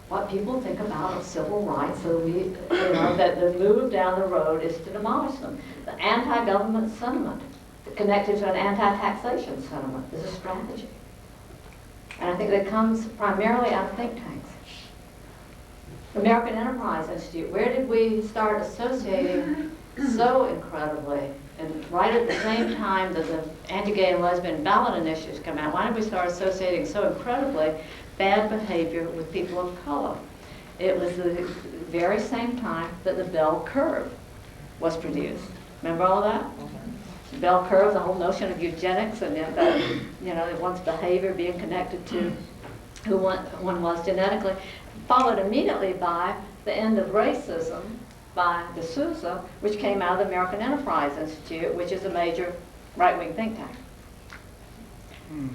Speaker 2: what people think about civil rights so that the move down the road is to demolish them. The anti-government sentiment connected to an anti-taxation sentiment is a strategy. And I think that comes primarily out of think tanks. American Enterprise Institute, where did we start associating so incredibly? And right at the same time that the anti-gay and lesbian ballot initiatives come out, why did we start associating so incredibly bad behavior with people of color? It was the very same time that the bell curve was produced. Remember all of that? The bell curve, the whole notion of eugenics, and one's behavior being connected to who one was genetically, followed immediately by the end of racism by D'Souza, which came out of the American Enterprise Institute, which is a major right-wing think tank.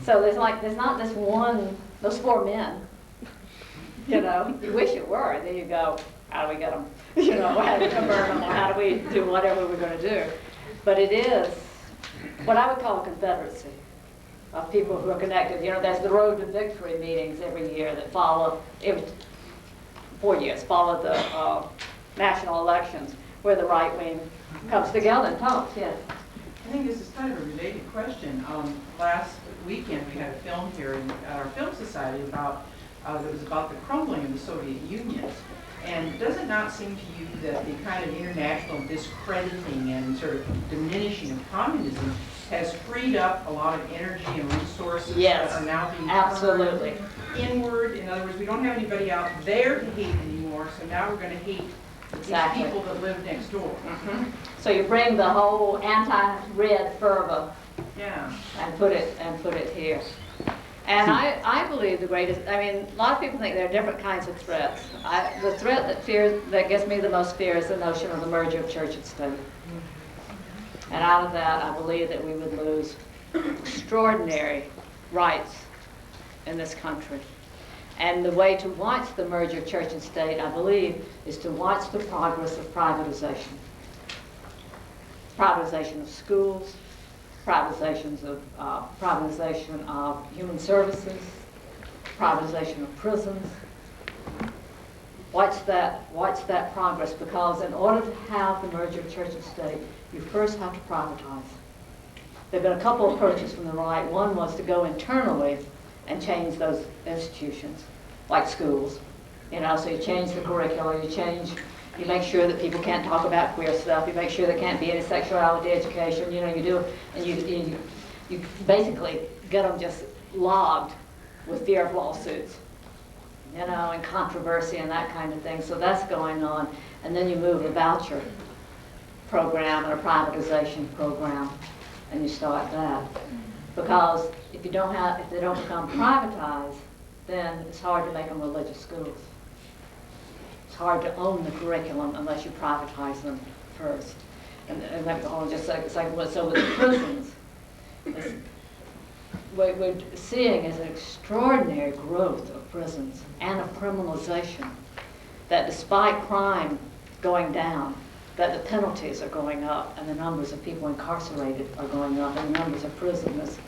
Speaker 2: So there's not this one, those four men, you know. You wish it were, and then you go, how do we get them? You know, how do we convert them, or how do we do whatever we're going to do? But it is what I would call a confederacy of people who are connected. You know, there's the Road to Victory meetings every year that follow, every 4 years, follow the national elections, where the right wing comes together and talks. Yes.
Speaker 4: I think this is kind of a related question. Last weekend we had a film hearing at our Film Society about that was about the crumbling of the Soviet Union. And does it not seem to you that the kind of international discrediting and sort of diminishing of communism has freed up a lot of energy and resources
Speaker 2: Yes,
Speaker 4: that are now being
Speaker 2: absolutely
Speaker 4: turned inward? In other words, we don't have anybody out there to hate anymore, so now we're going to hate
Speaker 2: exactly
Speaker 4: these people that live next door.
Speaker 2: Mm-hmm. So you bring the whole anti-red fervor
Speaker 4: Yeah.
Speaker 2: and put it here. And I believe the greatest, I mean, a lot of people think there are different kinds of threats. The threat that gives me the most fear is the notion of the merger of church and state. And out of that, I believe that we would lose extraordinary rights in this country. And the way to watch the merger of church and state, I believe, is to watch the progress of privatization. Privatization of schools, privatization of human services, privatization of prisons. Watch that progress, because in order to have the merger of church and state, you first have to privatize. There have been a couple of approaches from the right. One was to go internally and change those institutions, like schools. You know, so you change the curriculum, you make sure that people can't talk about queer stuff, you make sure there can't be any sexuality education, you know, you do, and you basically get them just logged with fear of lawsuits, you know, and controversy and that kind of thing. So that's going on. And then you move a voucher program and a privatization program, and you start that. Because if they don't become privatized, then it's hard to make them religious schools. It's hard to own the curriculum unless you privatize them first. And let me hold on just a second. So with the prisons, what we're seeing is an extraordinary growth of prisons and of criminalization. That despite crime going down, that the penalties are going up and the numbers of people incarcerated are going up and the numbers of prisons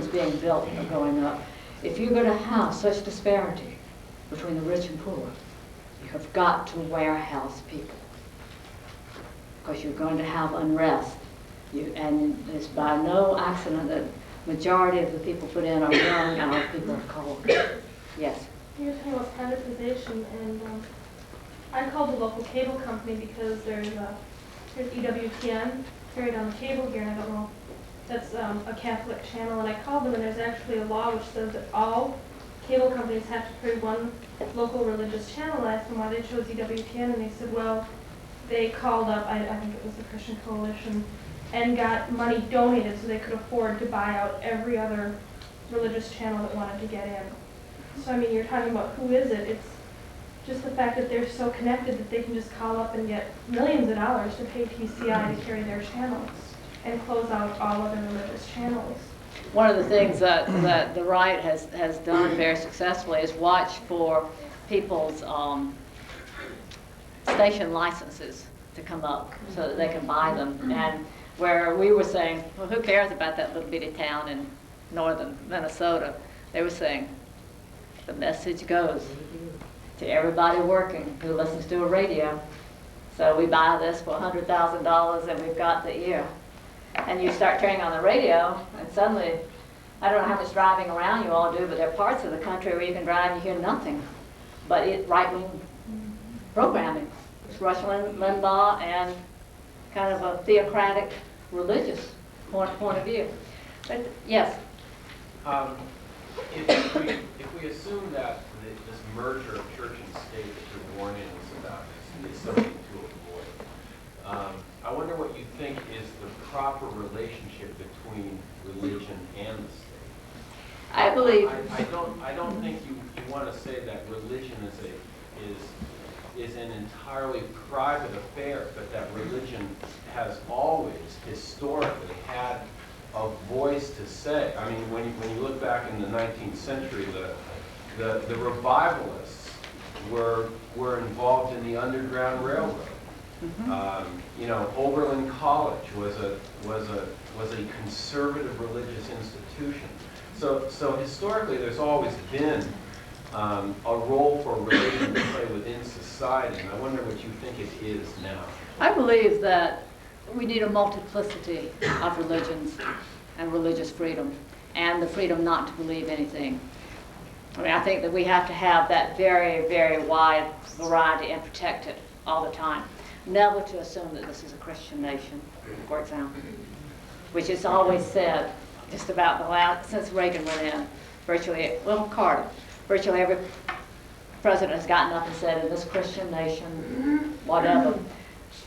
Speaker 2: being built are going up. If you're going to have such disparity between the rich and poor, you have got to warehouse people, because you're going to have unrest. And it's by no accident that majority of the people put in are young and our people are cold. Yes?
Speaker 6: You're talking about privatization, and I called the local cable company because there's EWTN carried on the cable here, and I don't know, that's a Catholic channel, and I called them, and there's actually a law which says that all cable companies have to carry one local religious channel. And I asked them why they chose EWTN, and they said, well, they called up, I think it was the Christian Coalition, and got money donated so they could afford to buy out every other religious channel that wanted to get in. So I mean, you're talking about who is it? It's just the fact that they're so connected that they can just call up and get millions of dollars to pay TCI to carry their channels and close out all other religious channels.
Speaker 2: One of the things that the right has done very successfully is watch for people's station licenses to come up so that they can buy them. And where we were saying, well, who cares about that little bitty town in northern Minnesota? They were saying, the message goes to everybody working who listens to a radio. So we buy this for $100,000 and we've got the ear. And you start turning on the radio and suddenly, I don't know how much driving around you all do, but there are parts of the country where you can drive and you hear nothing but right-wing programming. It's Rush Limbaugh and kind of a theocratic religious point of view. But yes?
Speaker 8: If we assume that this merger of church and state that you're warning us about is something to avoid, I wonder what you think is the proper relationship between religion and the state.
Speaker 2: I believe.
Speaker 8: I don't think you want to say that religion is an entirely private affair, but that religion has always historically had a voice to say. I mean, when you look back in the 19th century, the revivalists were involved in the Underground Railroad. You know, Oberlin College was a conservative religious institution. So historically, there's always been a role for religion to play within society, and I wonder what you think it is now.
Speaker 2: I believe that we need a multiplicity of religions and religious freedom, and the freedom not to believe anything. I mean, I think that we have to have that very, very wide variety and protect it all the time. Never to assume that this is a Christian nation, for example, which is always said just about the last, since Reagan went in, Carter, virtually every president has gotten up and said, in this Christian nation, whatever.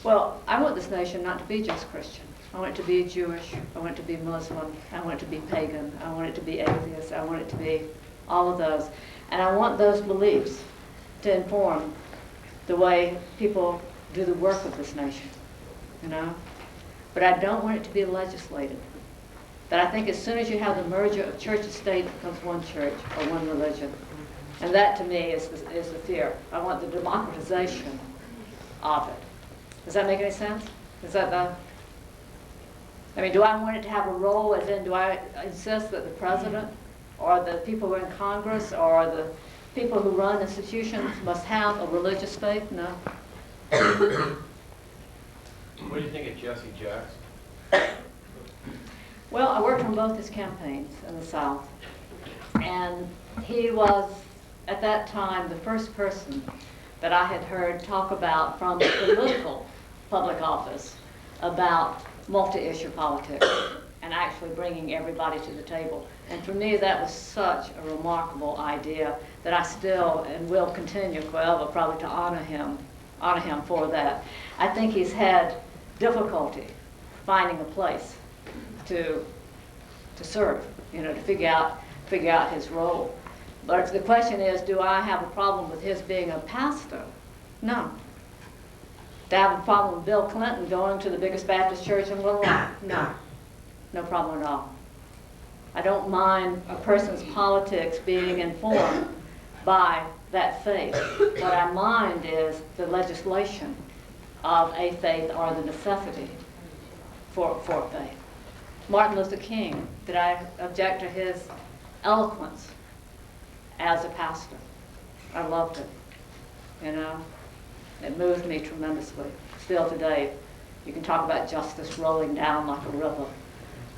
Speaker 2: Well, I want this nation not to be just Christian. I I want it to be Jewish. I want it to be Muslim. I want it to be pagan. I want it to be atheist. I want it to be all of those. And I want those beliefs to inform the way people do the work of this nation, you know? But I don't want it to be legislated. That I think as soon as you have the merger of church and state, it becomes one church or one religion. And that to me is the fear. I want the democratization of it. Does that make any sense? Is that the... I mean, do I want it to have a role, as in, do I insist that the president or the people who are in Congress or the people who run institutions must have a religious faith? No.
Speaker 8: What do you think of Jesse Jackson?
Speaker 2: Well, I worked on both his campaigns in the South. And he was, at that time, the first person that I had heard talk about from the political public office about multi-issue politics and actually bringing everybody to the table. And for me, that was such a remarkable idea that I still and will continue forever probably to honor him for that. I think he's had difficulty finding a place to serve, you know, to figure out his role. But if the question is, do I have a problem with his being a pastor? No. Do I have a problem with Bill Clinton going to the biggest Baptist church in Little Rock? No. No problem at all. I don't mind a person's politics being informed by that faith. What I mind is the legislation of a faith or the necessity for faith. Martin Luther King, did I object to his eloquence as a pastor? I loved it, you know? It moved me tremendously. Still today, you can talk about justice rolling down like a river.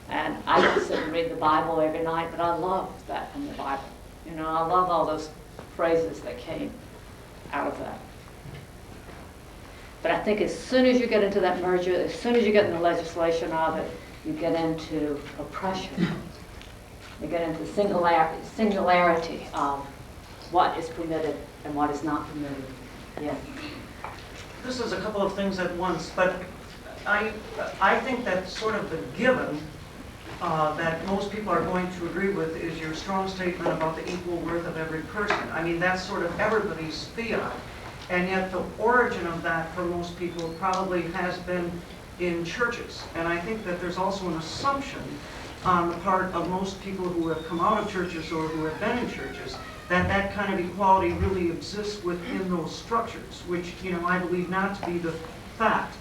Speaker 2: And I don't sit and read the Bible every night, but I love that from the Bible. You know, I love all those phrases that came out of that. But I think as soon as you get into that merger, as soon as you get in the legislation of it, you get into oppression. You get into singularity of what is permitted and what is not permitted. Yes.
Speaker 9: This is a couple of things at once, but I think that sort of the given that most people are going to agree with is your strong statement about the equal worth of every person. I mean, that's sort of everybody's fiat. And yet the origin of that for most people probably has been in churches. And I think that there's also an assumption on the part of most people who have come out of churches or who have been in churches that that kind of equality really exists within those structures, which, you know, I believe not to be the fact.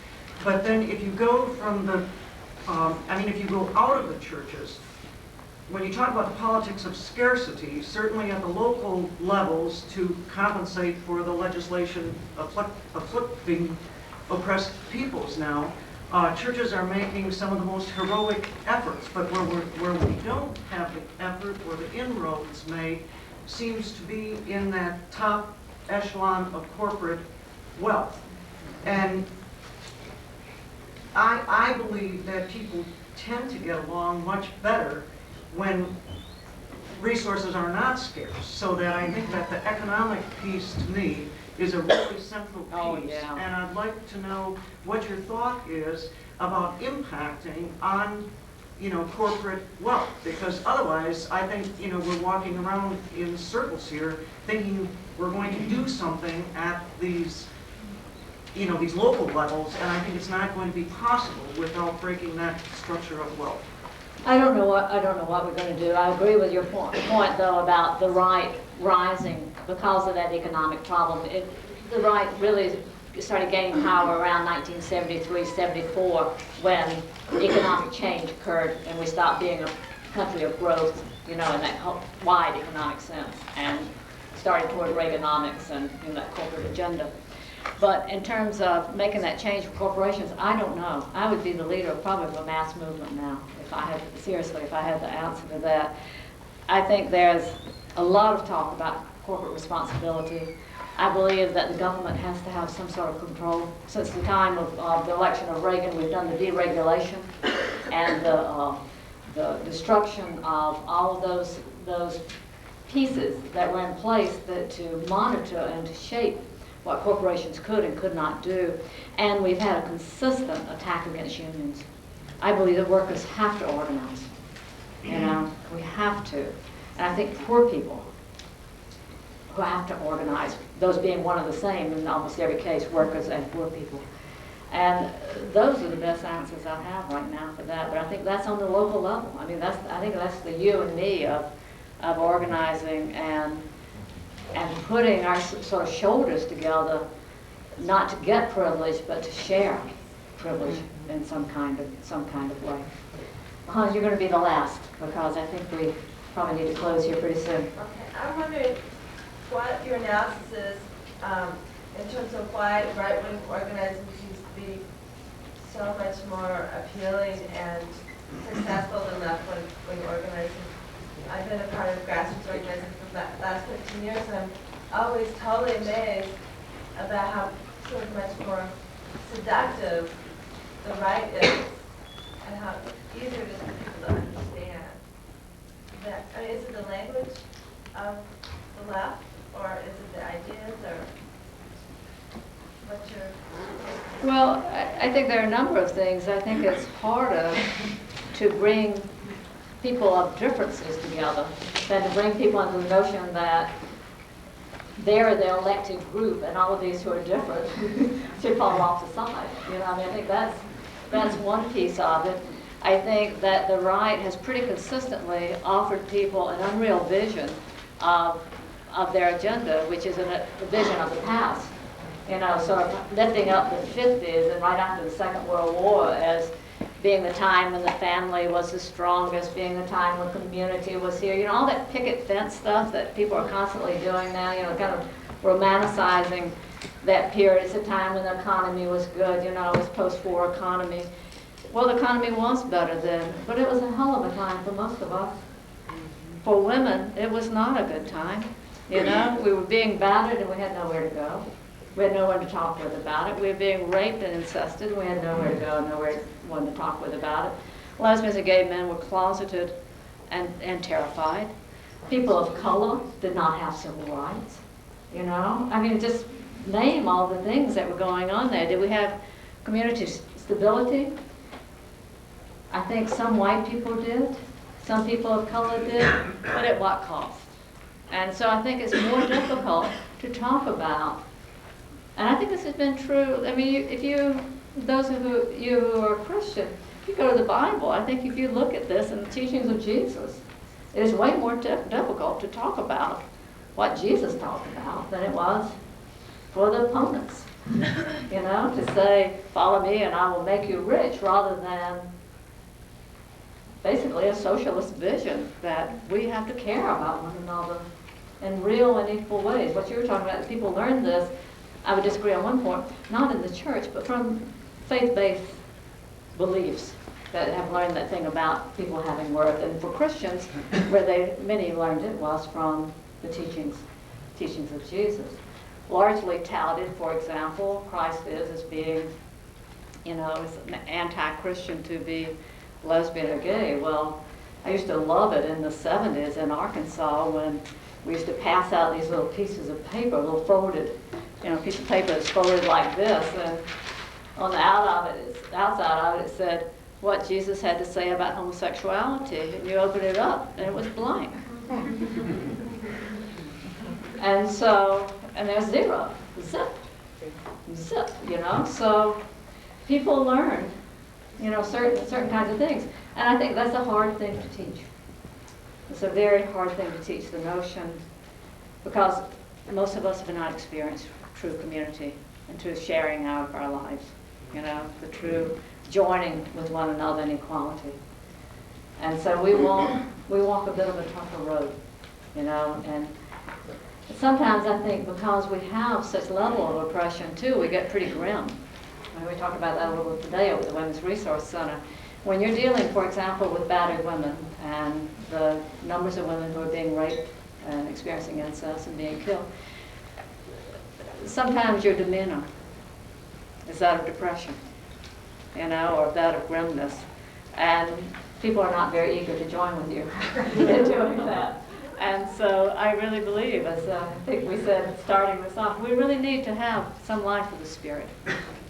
Speaker 9: But then if you go from the, if you go out of the churches, when you talk about the politics of scarcity, certainly at the local levels to compensate for the legislation afflicting oppressed peoples now, churches are making some of the most heroic efforts, but where we don't have the effort or the inroads made seems to be in that top echelon of corporate wealth. And I believe that people tend to get along much better when resources are not scarce, so that I think that the economic piece to me is a really central piece.
Speaker 2: Oh, yeah.
Speaker 9: And I'd like to know what your thought is about impacting on, you know, corporate wealth, because otherwise I think, you know, we're walking around in circles here thinking we're going to do something at these, you know, these local levels, and I think it's not going to be possible without breaking that structure of wealth.
Speaker 2: I don't know what we're going to do. I agree with your point though about the right rising because of that economic problem. The right really started gaining power around 1973, 74 when economic change occurred and we stopped being a country of growth, you know, in that wide economic sense, and started toward Reaganomics and, you know, that corporate agenda. But in terms of making that change for corporations, I don't know. I would be the leader of probably a mass movement now, if I had the answer to that. I think there's a lot of talk about corporate responsibility. I believe that the government has to have some sort of control. Since the time of the election of Reagan, we've done the deregulation and the destruction of all of those pieces that were in place to monitor and to shape what corporations could and could not do. And we've had a consistent attack against unions. I believe that workers have to organize. You know, we have to. And I think poor people who have to organize, those being one of the same in almost every case, workers and poor people. And those are the best answers I have right now for that. But I think that's on the local level. I mean, I think that's the you and me of organizing and putting our sort of shoulders together, not to get privilege, but to share privilege in some kind of way. Hans, you're going to be the last, because I think we probably need to close here pretty soon.
Speaker 10: Okay, I'm wondering what your analysis is in terms of why right-wing organizing seems to be so much more appealing and successful than left-wing organizing. I've been a part of grassroots organizing for the last 15 years, and I'm always totally amazed about how sort of much more seductive the right is, and how easier it is for people to understand. That, I mean, is it the language of the left, or is it the ideas, or what's your...
Speaker 2: Well, I think there are a number of things. I think it's harder to bring people of differences together than to bring people into the notion that they're the elected group and all of these who are different should fall off the side. You know, I mean, I think that's one piece of it. I think that the right has pretty consistently offered people an unreal vision of their agenda, which is a vision of the past. You know, sort of lifting up the 50s and right after the Second World War as being the time when the family was the strongest, being the time when community was here. You know, all that picket fence stuff that people are constantly doing now, you know, kind of romanticizing that period. It's a time when the economy was good, you know, it was post-war economy. Well, the economy was better then, but it was a hell of a time for most of us. For women, it was not a good time. You know, we were being battered and we had nowhere to go. We had no one to talk with about it. We were being raped and incested. We had nowhere to go, one to talk with about it. Lesbians and gay men were closeted and terrified. People of color did not have civil rights. You know, I mean, just name all the things that were going on there. Did we have community stability? I think some white people did. Some people of color did, but at what cost? And so I think it's more difficult to talk about. And I think this has been true. I mean, those of you who are Christian, if you go to the Bible, I think if you look at this and the teachings of Jesus, it is way more difficult to talk about what Jesus talked about than it was for the opponents. You know, to say, follow me and I will make you rich, rather than basically a socialist vision that we have to care about one another in real and equal ways. What you were talking about, people learn this, I would disagree on one point, not in the church, but from faith-based beliefs that have learned that thing about people having worth. And for Christians, where many learned it was from the teachings of Jesus. Largely touted, for example, Christ is as being, you know, it's anti-Christian to be lesbian or gay. Well, I used to love it in the 70s in Arkansas when we used to pass out these little pieces of paper, a little folded, you know, piece of paper that's folded like this, and on the outside of it, it said what Jesus had to say about homosexuality, and you open it up, and it was blank. And so, and there's zero, zip, you know. So people learn, you know, certain kinds of things, and I think that's a hard thing to teach. It's a very hard thing to teach, the notion, because most of us have not experienced true community and true sharing out of our lives, you know, the true joining with one another in equality. And so we walk a bit of a tougher road, you know, and sometimes I think because we have such level of oppression too, we get pretty grim. And we talked about that a little bit today over the Women's Resource Center. When you're dealing, for example, with battered women and the numbers of women who are being raped and experiencing incest and being killed, sometimes your demeanor is that of depression, you know, or that of grimness. And people are not very eager to join with you in doing that. And so I really believe, as I think we said starting this off, we really need to have some life of the spirit,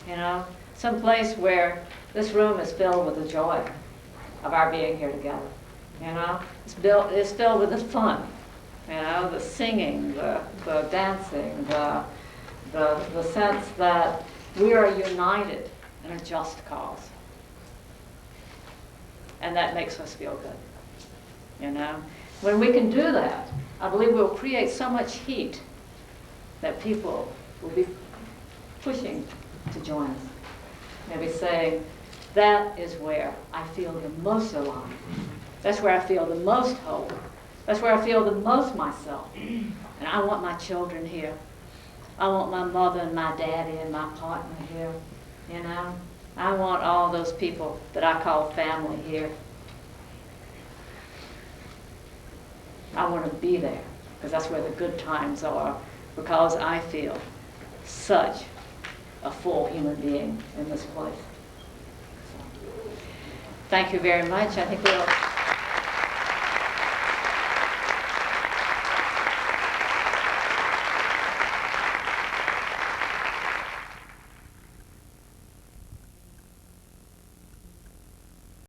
Speaker 2: you know, some place where this room is filled with the joy of our being here together. You know, it's filled with the fun. You know, the singing, the dancing, the sense that we are united in a just cause. And that makes us feel good. You know, when we can do that, I believe we'll create so much heat that people will be pushing to join us. Maybe saying, that is where I feel the most alive. That's where I feel the most whole. That's where I feel the most myself. And I want my children here. I want my mother and my daddy and my partner here. You know, I want all those people that I call family here. I want to be there because that's where the good times are, because I feel such a full human being in this place. So, thank you very much. I think we'll